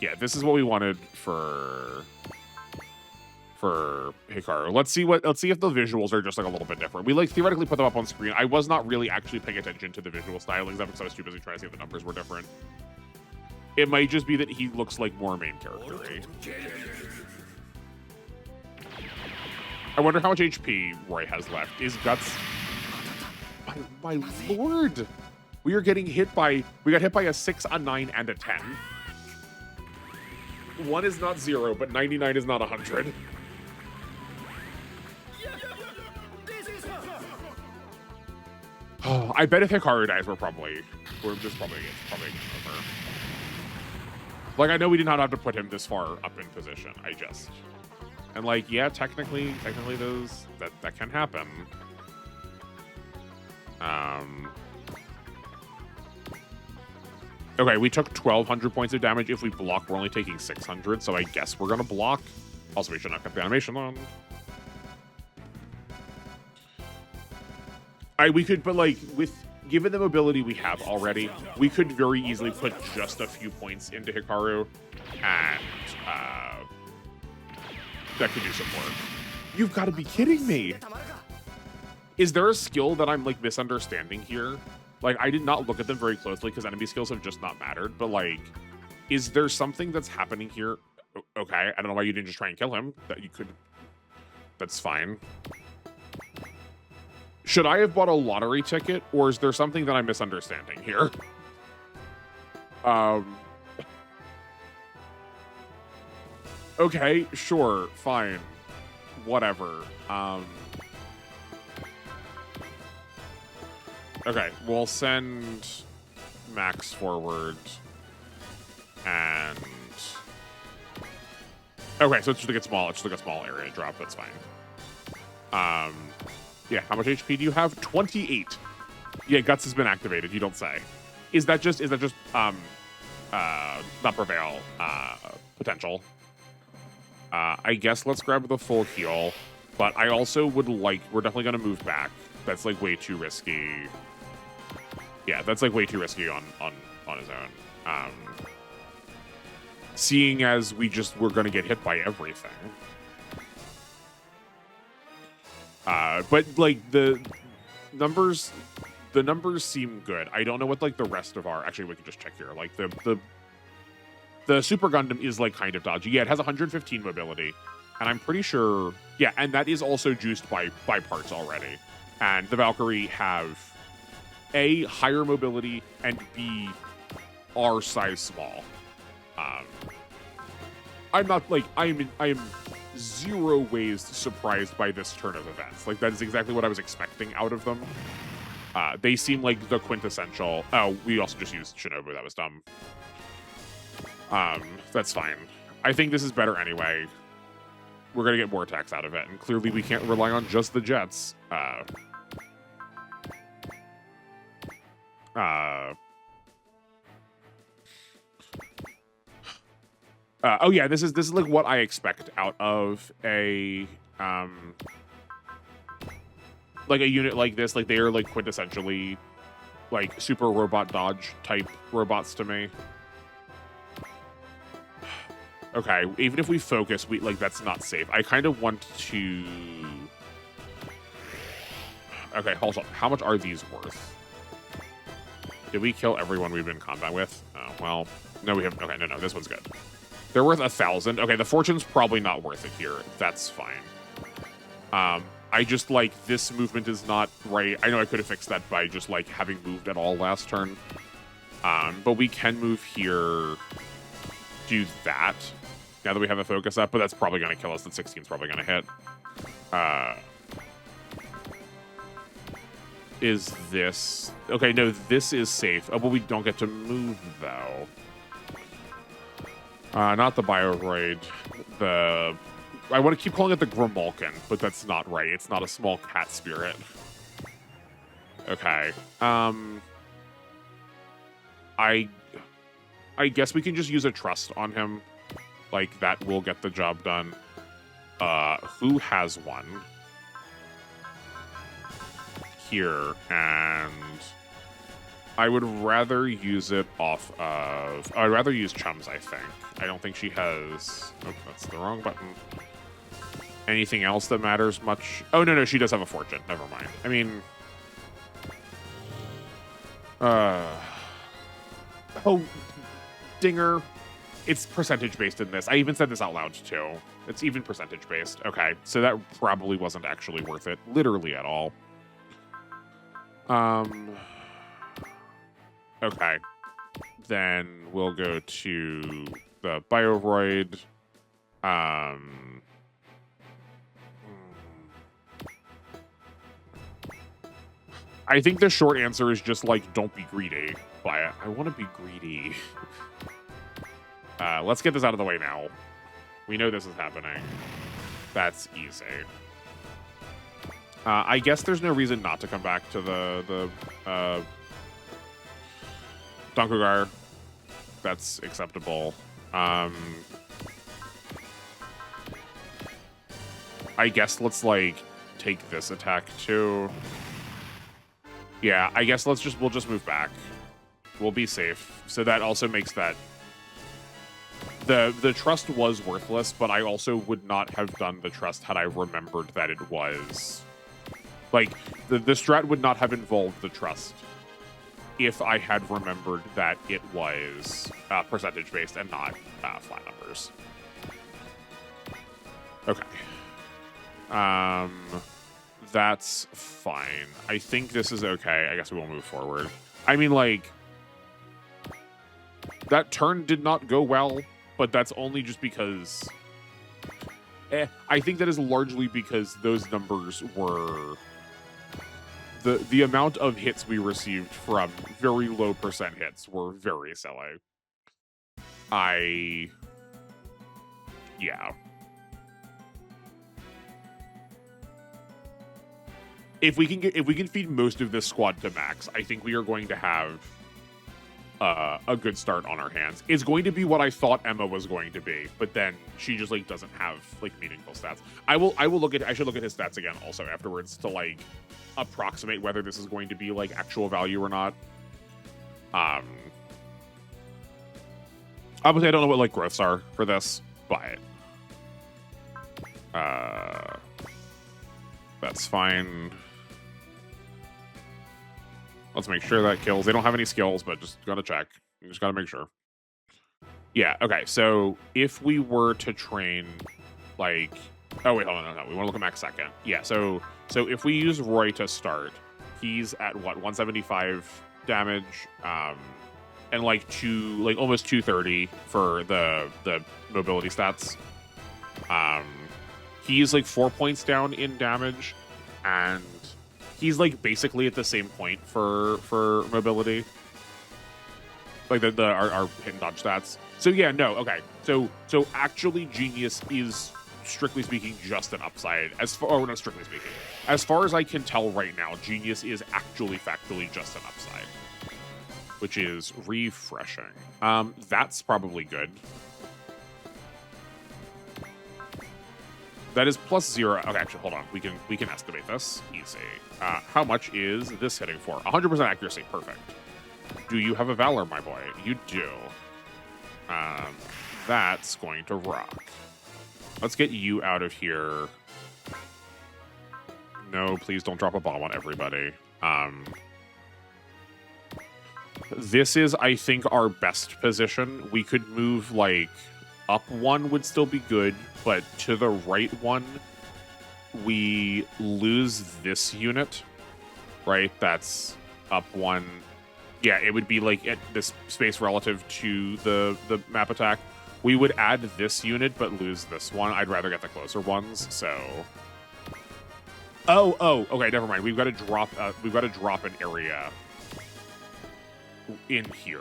[SPEAKER 1] Yeah, this is what we wanted for Hikaru. Let's see if the visuals are just like a little bit different. We like theoretically put them up on screen. I was not really actually paying attention to the visual stylings because I was too busy trying to see if the numbers were different. It might just be that he looks like more main character-y. I wonder how much HP Roy has left. Is Guts... My lord! We got hit by a 6, a 9, and a 10. 1 is not 0, but 99 is not 100. Oh, I bet if Hikaru dies, we're just probably over. Like, I know we did not have to put him this far up in position. And like, yeah, technically those that can happen. Okay, we took 1,200 points of damage. If we block, we're only taking 600, so I guess we're gonna block. Also, we should not cut the animation on. We could, but like, given the mobility we have already, we could very easily put just a few points into Hikaru, and that could do some work. You've got to be kidding me! Is there a skill that I'm like misunderstanding here? Like, I did not look at them very closely because enemy skills have just not mattered, but like, is there something that's happening here? Okay, I don't know why you didn't just try and kill him. That you could. That's fine. Should I have bought a lottery ticket, or is there something that I'm misunderstanding here? Okay, sure, fine. Whatever. Okay, we'll send Max forward. And... Okay, so it's just like a small area drop, that's fine. Yeah, how much HP do you have? 28. Yeah, Guts has been activated, you don't say. Is that just not prevail potential? I guess let's grab the full heal, but I also would like, we're definitely gonna move back. That's like way too risky. Yeah, that's like way too risky on his own. Seeing as we're gonna get hit by everything. But like the numbers seem good. I don't know what like the rest of our, actually we can just check here. Like the Super Gundam is like kind of dodgy. Yeah, it has 115 mobility, and I'm pretty sure, yeah, and that is also juiced by parts already. And the Valkyrie have A, higher mobility, and B, are size small. I'm not like, I am 0 ways surprised by this turn of events. Like, that is exactly what I was expecting out of them. They seem like the quintessential. Oh, we also just used Shinobu. That was dumb. That's fine. I think this is better anyway. We're gonna get more attacks out of it, and clearly we can't rely on just the jets. Oh yeah, this is like what I expect out of a like a unit like this. Like, they are like quintessentially like super robot dodge type robots to me. Okay, even if we focus, we like that's not safe. I kind of want to. Okay, hold on. How much are these worth? Did we kill everyone we've been in combat with? Oh, well, no, we haven't. Okay, no, this one's good. They're worth 1,000. Okay, the fortune's probably not worth it here. That's fine. I just like this movement is not right. I know I could have fixed that by just like having moved at all last turn. But we can move here, do that. Now that we have a focus up, but that's probably going to kill us. The 16 is probably going to hit. Is this... Okay, no, this is safe. Oh, but we don't get to move, though. Not the Bioroid. The... I want to keep calling it the Grimalkin, but that's not right. It's not a small cat spirit. Okay. I guess we can just use a trust on him. Like, that will get the job done. Who has one? Here, and I would rather use it off of... I'd rather use Chums, I think. I don't think she has... Oh, that's the wrong button. Anything else that matters much? Oh, no, she does have a fortune. Never mind. I mean... Oh, Dinger. It's percentage-based in this. I even said this out loud, too. It's even percentage-based. Okay, so that probably wasn't actually worth it. Literally at all. Okay. Then we'll go to the Bioroid. I think the short answer is just like, don't be greedy. But I want to be greedy. Let's get this out of the way now. We know this is happening. That's easy. I guess there's no reason not to come back to the Dunkugar. That's acceptable. I guess let's like take this attack too. Yeah, I guess we'll just move back. We'll be safe. So that also makes that the trust was worthless, but I also would not have done the trust had I remembered that it was. Like, the strat would not have involved the trust if I had remembered that it was percentage-based and not flat numbers. Okay. That's fine. I think this is okay. I guess we will move forward. I mean, like, that turn did not go well, but that's only just because... I think that is largely because those numbers were... The amount of hits we received from very low percent hits were very silly. Yeah. If we can feed most of this squad to max, I think we are going to have a good start on our hands. It's going to be what I thought Emma was going to be, but then she just like doesn't have like meaningful stats. I should look at his stats again also afterwards to like approximate whether this is going to be like actual value or not. Obviously I don't know what like growths are for this, but that's fine. Let's make sure that kills. They don't have any skills, but just gotta check. You just gotta make sure. Yeah, okay, so if we were to train, like... Oh, wait, hold on, no. We want to look at max second. Yeah, so if we use Roy to start, he's at, what, 175 damage, and, like, almost 230 for the mobility stats. He's, like, 4 points down in damage, and... he's like basically at the same point for mobility, like our hit and dodge stats. So yeah, no, okay. So actually, Genius is strictly speaking just an upside. Not strictly speaking, as far as I can tell right now, Genius is actually factually just an upside, which is refreshing. That's probably good. That is +0. Okay, actually, hold on. We can estimate this. Easy. How much is this hitting for? 100% accuracy. Perfect. Do you have a Valor, my boy? You do. that's going to rock. Let's get you out of here. No, please don't drop a bomb on everybody. This is, I think, our best position. We could move, like, up one would still be good, but to the right one, we lose this unit, right? That's up one. Yeah, it would be, like, at this space relative to the map attack. We would add this unit, but lose this one. I'd rather get the closer ones, so... Oh, okay, never mind. We've got to drop an area in here.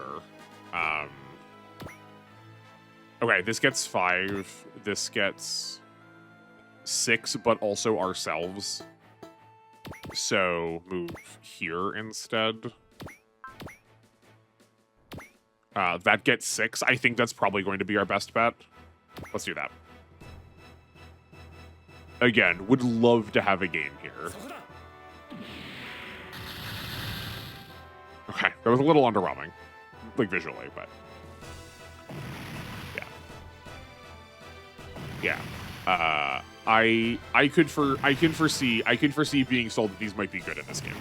[SPEAKER 1] Okay, this gets 5. This gets 6, but also ourselves. So move here instead. That gets 6. I think that's probably going to be our best bet. Let's do that. Again, would love to have a game here. Okay, that was a little underwhelming, like visually, but yeah. I can foresee being sold that these might be good in this game.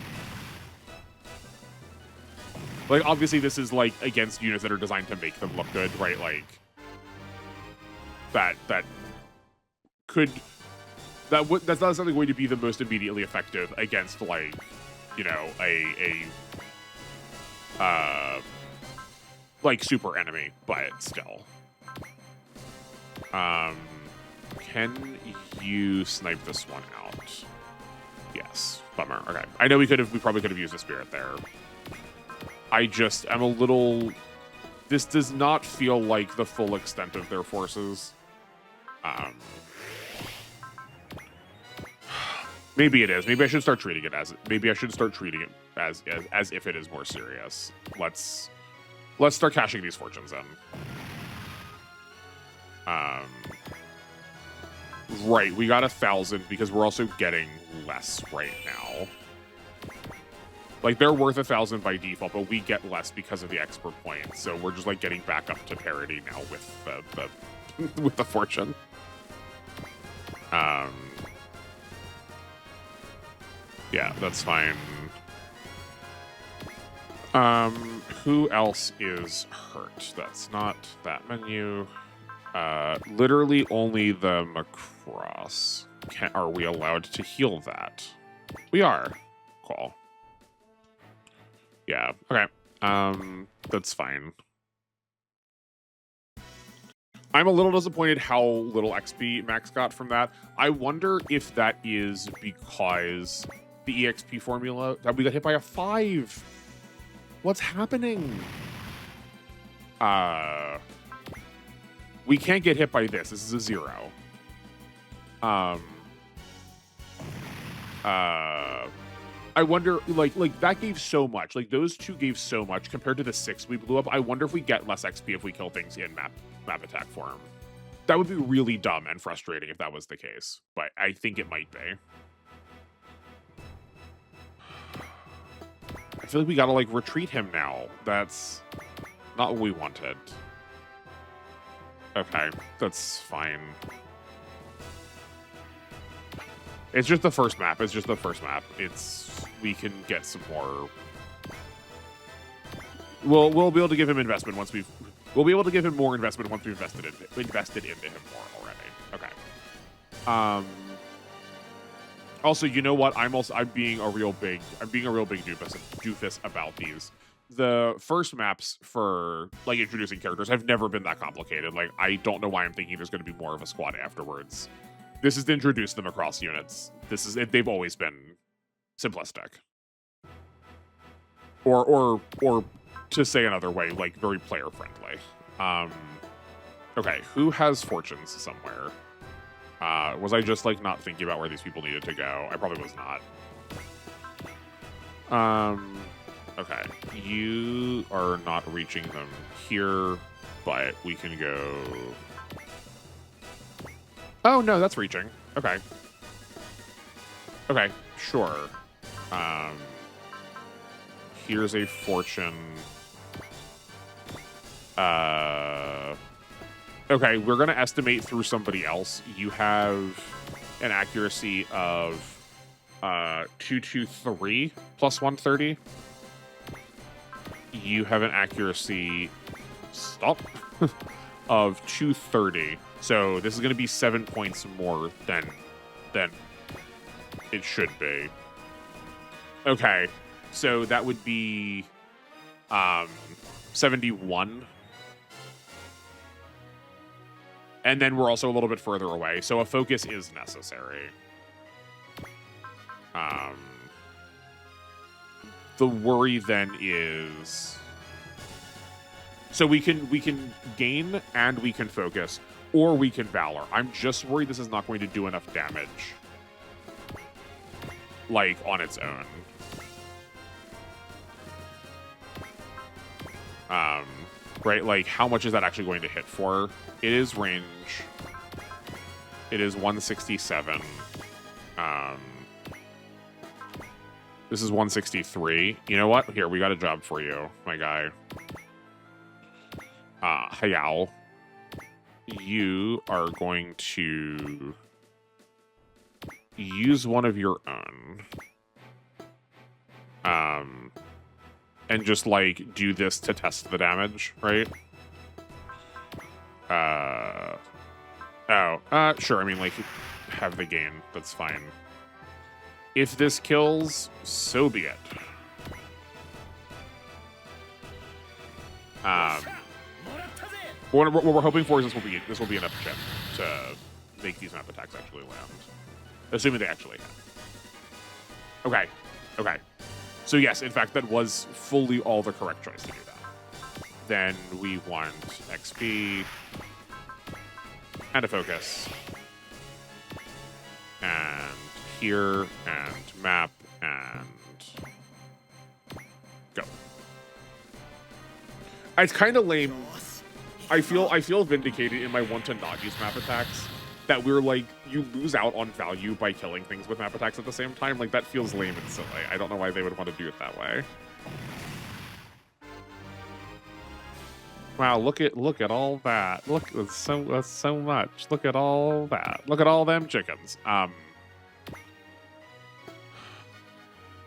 [SPEAKER 1] Like, obviously, this is like against units that are designed to make them look good, right? Like that's not necessarily going to be the most immediately effective against, like, you know, a like super enemy, but still. Can you snipe this one out? Yes. Bummer. Okay. I know we probably could have used a spirit there. I'm a little... This does not feel like the full extent of their forces. Maybe it is. Maybe I should start treating it as... Maybe I should start treating it as if it is more serious. Let's start cashing these fortunes in. Right, we got 1,000 because we're also getting less right now. Like, they're worth 1,000 by default, but we get less because of the expert points. So we're just, like, getting back up to parity now with the with the fortune. Yeah, that's fine. Who else is hurt? That's not that menu. Literally only the Macross. Are we allowed to heal that? We are. Cool. Yeah, okay. That's fine. I'm a little disappointed how little XP Max got from that. I wonder if that is because the EXP formula, that we got hit by a 5. What's happening? We can't get hit by this. This is a 0. I wonder, like that gave so much. Like, those two gave so much compared to the 6 we blew up. I wonder if we get less XP if we kill things in map attack form. That would be really dumb and frustrating if that was the case, but I think it might be. I feel like we gotta, like, retreat him now. That's not what we wanted. Okay, that's fine. It's just the first map. We can get some more. We'll be able to give him investment once we'll be able to give him more investment once we've invested into him more already. Okay. Also, you know what? I'm being a real big doofus about these. The first maps for, like, introducing characters have never been that complicated. Like, I don't know why I'm thinking there's going to be more of a squad afterwards. This is to introduce them across units. They've always been simplistic. Or to say another way, like, very player friendly. Okay, who has fortunes somewhere? Was I just, like, not thinking about where these people needed to go? I probably was not. Okay, you are not reaching them here, but we can go... Oh, no, that's reaching. Okay. Okay, sure. Here's a fortune. Okay, we're going to estimate through somebody else. You have an accuracy of 223 plus 130. You have an accuracy of 230. So this is going to be 7 points more than it should be. Okay, so that would be 71. And then we're also a little bit further away, so a focus is necessary. The worry then is, so we can gain and we can focus, or we can valor. I'm just worried this is not going to do enough damage, like on its own. Right, like how much is that actually going to hit for? It is range. It is 167. This is 163. You know what? Here, we got a job for you, my guy. Hayao. You are going to use one of your own. And just, like, do this to test the damage, right? Sure, I mean, like, have the gain. That's fine. If this kills, so be it. What we're hoping for is this will be enough chip to make these map attacks actually land. Assuming they actually hit. Okay. Okay. So yes, in fact, that was fully all the correct choice to do that. Then we want XP and a focus. And here and map and go. It's kind of lame. I feel vindicated in my want to not use map attacks. That we're like, you lose out on value by killing things with map attacks at the same time. Like, that feels lame and silly. I don't know why they would want to do it that way. Wow, look at all that. Look, that's so much. Look at all that. Look at all them chickens.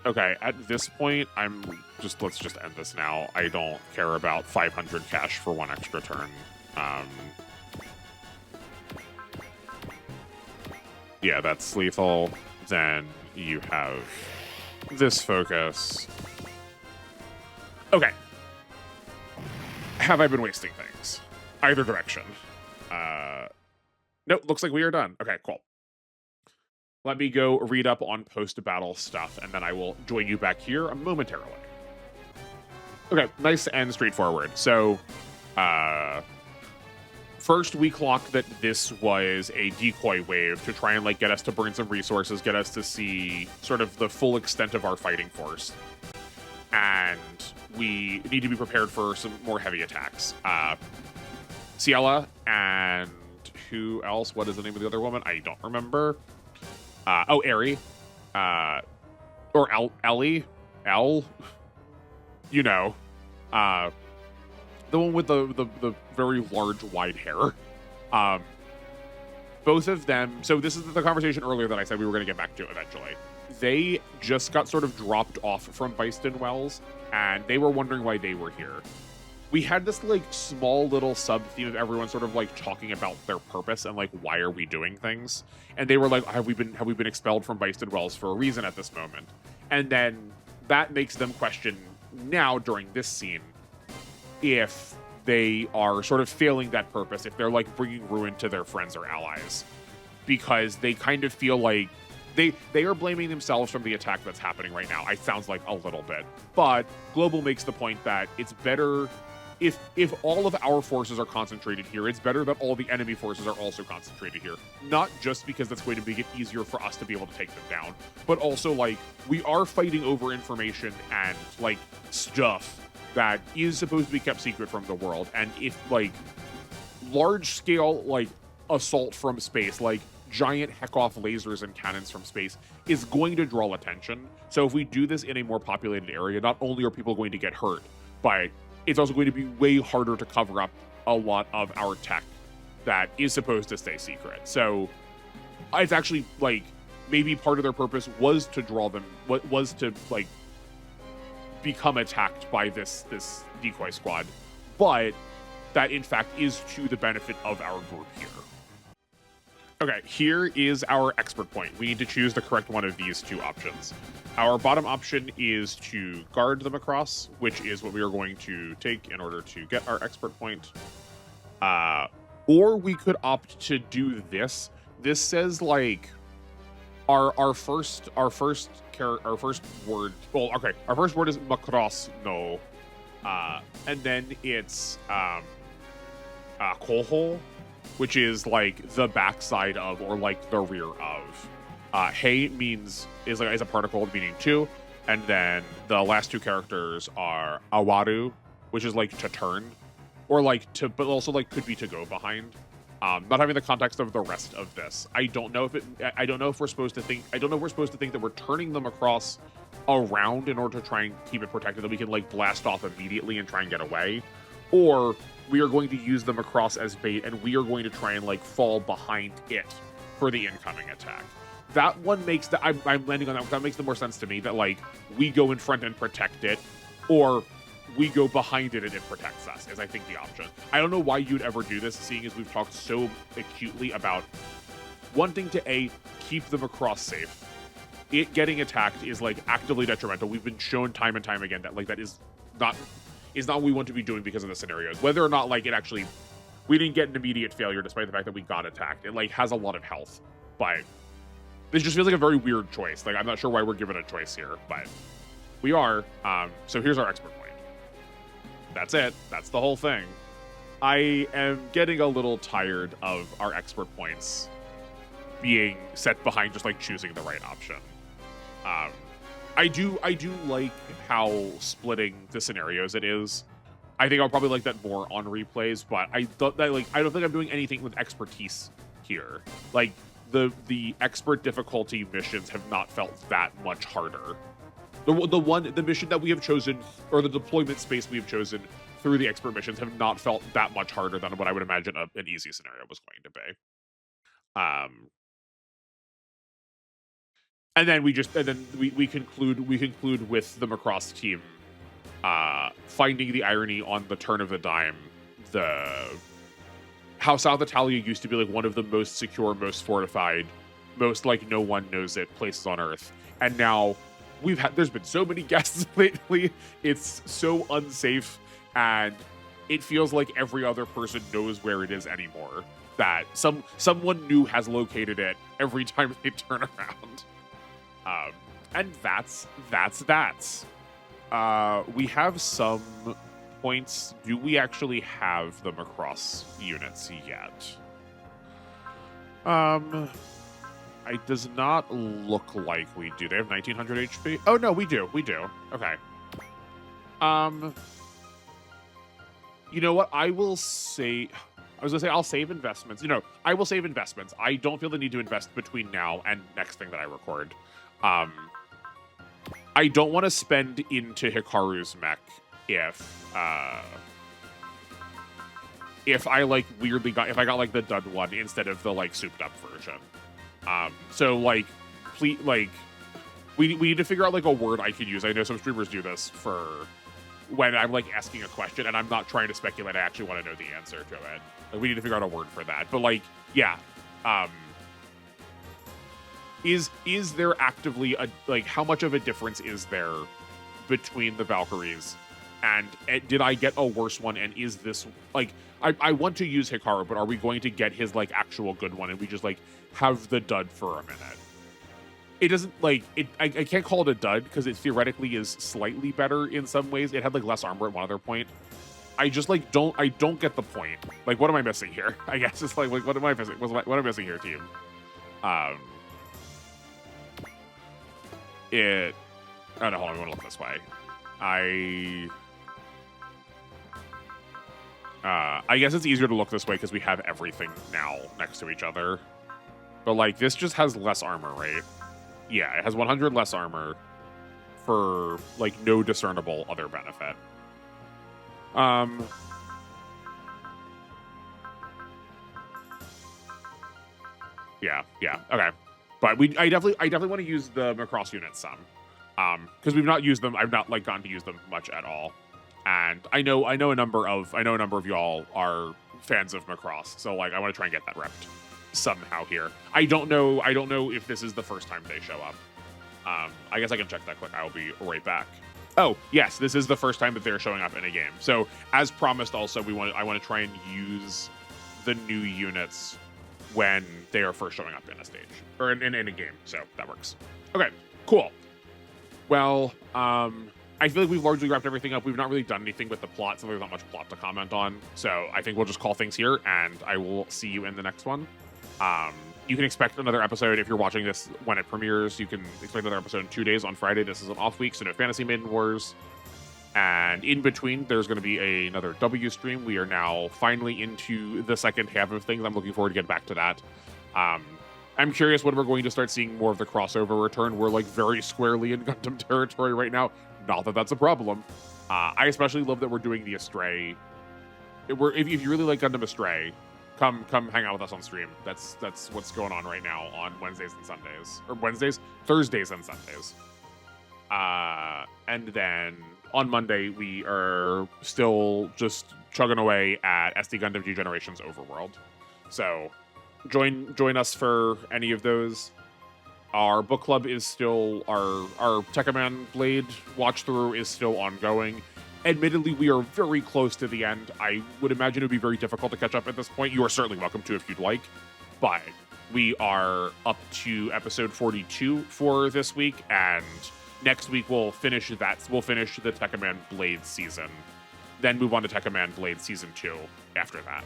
[SPEAKER 1] Okay, at this point, let's just end this now. I don't care about 500 cash for one extra turn. Yeah, that's lethal. Then you have this focus. Okay. Have I been wasting things? Either direction. Nope, looks like we are done. Okay, cool. Let me go read up on post-battle stuff, and then I will join you back here momentarily. Okay, nice and straightforward. So, first, we clocked that this was a decoy wave to try and like get us to burn some resources, get us to see sort of the full extent of our fighting force. And we need to be prepared for some more heavy attacks. Ciela and who else? What is the name of the other woman? I don't remember. Eri. Or Ellie. You know. The one with the very large, wide hair. Both of them. So this is the conversation earlier that I said we were going to get back to eventually. They just got sort of dropped off from Byston Wells, and they were wondering why they were here. We had this like small little sub theme of everyone sort of like talking about their purpose and like why are we doing things, and they were like, have we been expelled from Byston Wells for a reason at this moment? And then that makes them question now during this scene if they are sort of failing that purpose, if they're like bringing ruin to their friends or allies, because they kind of feel like they are blaming themselves from the attack that's happening right now. It sounds like a little bit, but Global makes the point that it's better if all of our forces are concentrated here, it's better that all the enemy forces are also concentrated here. Not just because that's going to make it easier for us to be able to take them down, but also like we are fighting over information and like stuff that is supposed to be kept secret from the world. And if like large scale like assault from space, like giant heck-off lasers and cannons from space is going to draw attention. So if we do this in a more populated area, not only are people going to get hurt, but it's also going to be way harder to cover up a lot of our tech that is supposed to stay secret. So it's actually like maybe part of their purpose was to draw them, what was to like become attacked by this decoy squad, but that in fact is to the benefit of our group here. Okay, here is our expert point. We need to choose the correct one of these two options. Our bottom option is to guard them across, which is what we are going to take in order to get our expert point. Or we could opt to do this. This says like our first word. Well, okay, our first word is macross no, and then it's koho, which is like the backside of or like the rear of. Hei is a particle meaning to, and then the last two characters are awaru, which is like to turn, or like to, but also like could be to go behind. Not having the context of the rest of this, I don't know if we're supposed to think that we're turning them across around in order to try and keep it protected, that we can like blast off immediately and try and get away, or we are going to use them across as bait and we are going to try and like fall behind it for the incoming attack. That one makes I'm landing on that. That makes the more sense to me, that like we go in front and protect it, or we go behind it and it protects us, is I think the option. I don't know why you'd ever do this, seeing as we've talked so acutely about wanting to keep them across safe. It getting attacked is like actively detrimental. We've been shown time and time again that like that is not what we want to be doing because of the scenarios. Whether or not like it actually, we didn't get an immediate failure despite the fact that we got attacked. It like has a lot of health, but this just feels like a very weird choice. Like I'm not sure why we're given a choice here, but we are. So here's our expert point. That's it. That's the whole thing. I am getting a little tired of our expert points being set behind just like choosing the right option. I do like how splitting the scenarios it is. I think I'll probably like that more on replays, but I don't think I'm doing anything with expertise here. Like the expert difficulty missions have not felt that much harder. The mission that we have chosen, or the deployment space we have chosen through the expert missions, have not felt that much harder than what I would imagine an easy scenario was going to be. And then we conclude with the Macross team finding the irony on the turn of the dime. How South Italia used to be like one of the most secure, most fortified, most like no one knows it places on Earth, and now there's been so many guests lately. It's so unsafe, and it feels like every other person knows where it is anymore. That someone new has located it every time they turn around. And that's we have some points. Do we actually have them across units yet? It does not look like we do. They have 1900 HP. Oh no, we do. Okay. You know what? I was gonna say I'll save investments. I will save investments. I don't feel the need to invest between now and next thing that I record. I don't want to spend into Hikaru's mech if I like weirdly if I got like the dud one instead of the like souped up version. So like, please, like, we need to figure out like a word I could use. I know some streamers do this for when I'm like asking a question and I'm not trying to speculate. I actually want to know the answer to it. Like, we need to figure out a word for that. But like, yeah, is there actively how much of a difference is there between the Valkyries? And did I get a worse one? And is this like, I want to use Hikaru, but are we going to get his like actual good one and we just like have the dud for a minute? It doesn't like it. I can't call it a dud because it theoretically is slightly better in some ways. It had like less armor at one other point. I just like don't get the point. Like, what am I missing here? I guess it's like what am I missing? What am I missing here, team? Oh no, hold on. I want to look this way. I guess it's easier to look this way because we have everything now next to each other. But like, this just has less armor, right? Yeah, it has 100 less armor for like no discernible other benefit. Yeah, yeah, okay. But I definitely want to use the Macross units some, because we've not used them. I've not like gotten to use them much at all, and I know a number of y'all are fans of Macross, so like I want to try and get that repped somehow here. I don't know if this is the first time they show up. I guess I can check that quick. I'll be right back. Oh, yes, this is the first time that they're showing up in a game. So, as promised, also, I want to try and use the new units when they are first showing up in a stage or in a game. So that works. Okay, cool. Well, I feel like we've largely wrapped everything up. We've not really done anything with the plot, so there's not much plot to comment on. So I think we'll just call things here, and I will see you in the next one. You can expect another episode if you're watching this when it premieres. You can expect another episode in 2 days on Friday. This is an off week, so no Fantasy Maiden Wars. And in between, there's going to be another W stream. We are now finally into the second half of things. I'm looking forward to getting back to that. I'm curious when we're going to start seeing more of the crossover return. We're like very squarely in Gundam territory right now. Not that that's a problem. I especially love that we're doing the Astray. If you really like Gundam Astray, come hang out with us on stream. That's what's going on right now on Wednesdays and Sundays. Or Thursdays and Sundays. And then on Monday, we are still just chugging away at SD Gundam G Generations Overworld. So join us for any of those. Our book club is still, our Tekkaman Blade watch through is still ongoing. Admittedly, we are very close to the end. I would imagine it would be very difficult to catch up at this point. You are certainly welcome to if you'd like. But we are up to episode 42 for this week, and next week we'll finish that. We'll finish the Tekkaman Blade season, then move on to Tekkaman Blade season 2 after that.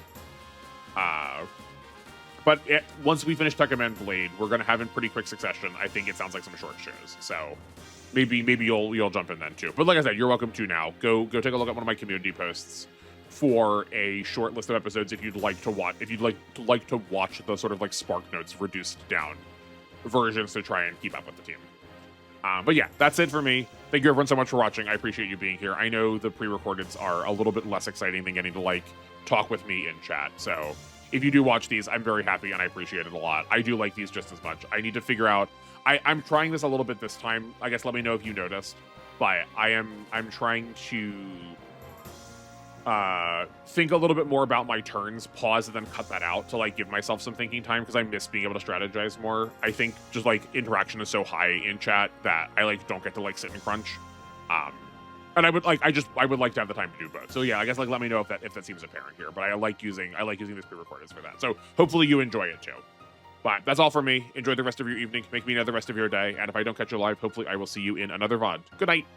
[SPEAKER 1] But once we finish Tekkaman Blade, we're gonna have in pretty quick succession. I think it sounds like some short shows. So maybe you'll jump in then too. But like I said, you're welcome to now. Go take a look at one of my community posts for a short list of episodes if you'd like to watch. If you'd like to watch the sort of like Spark Notes reduced down versions to try and keep up with the team. But yeah, that's it for me. Thank you everyone so much for watching. I appreciate you being here. I know the pre-recordeds are a little bit less exciting than getting to like talk with me in chat. So if you do watch these, I'm very happy and I appreciate it a lot. I do like these just as much. I need to figure out. I'm trying this a little bit this time. I guess let me know if you noticed. But I'm trying to think a little bit more about my turns, pause, and then cut that out to like give myself some thinking time because I miss being able to strategize more. I think just like interaction is so high in chat that I like don't get to like sit and crunch. And I would like to have the time to do both. So yeah, I guess like let me know if that seems apparent here. But I like using these pre-recordeds for that. So hopefully you enjoy it too. But that's all for me. Enjoy the rest of your evening. Make me the rest of your day. And if I don't catch you live, hopefully I will see you in another VOD. Good night.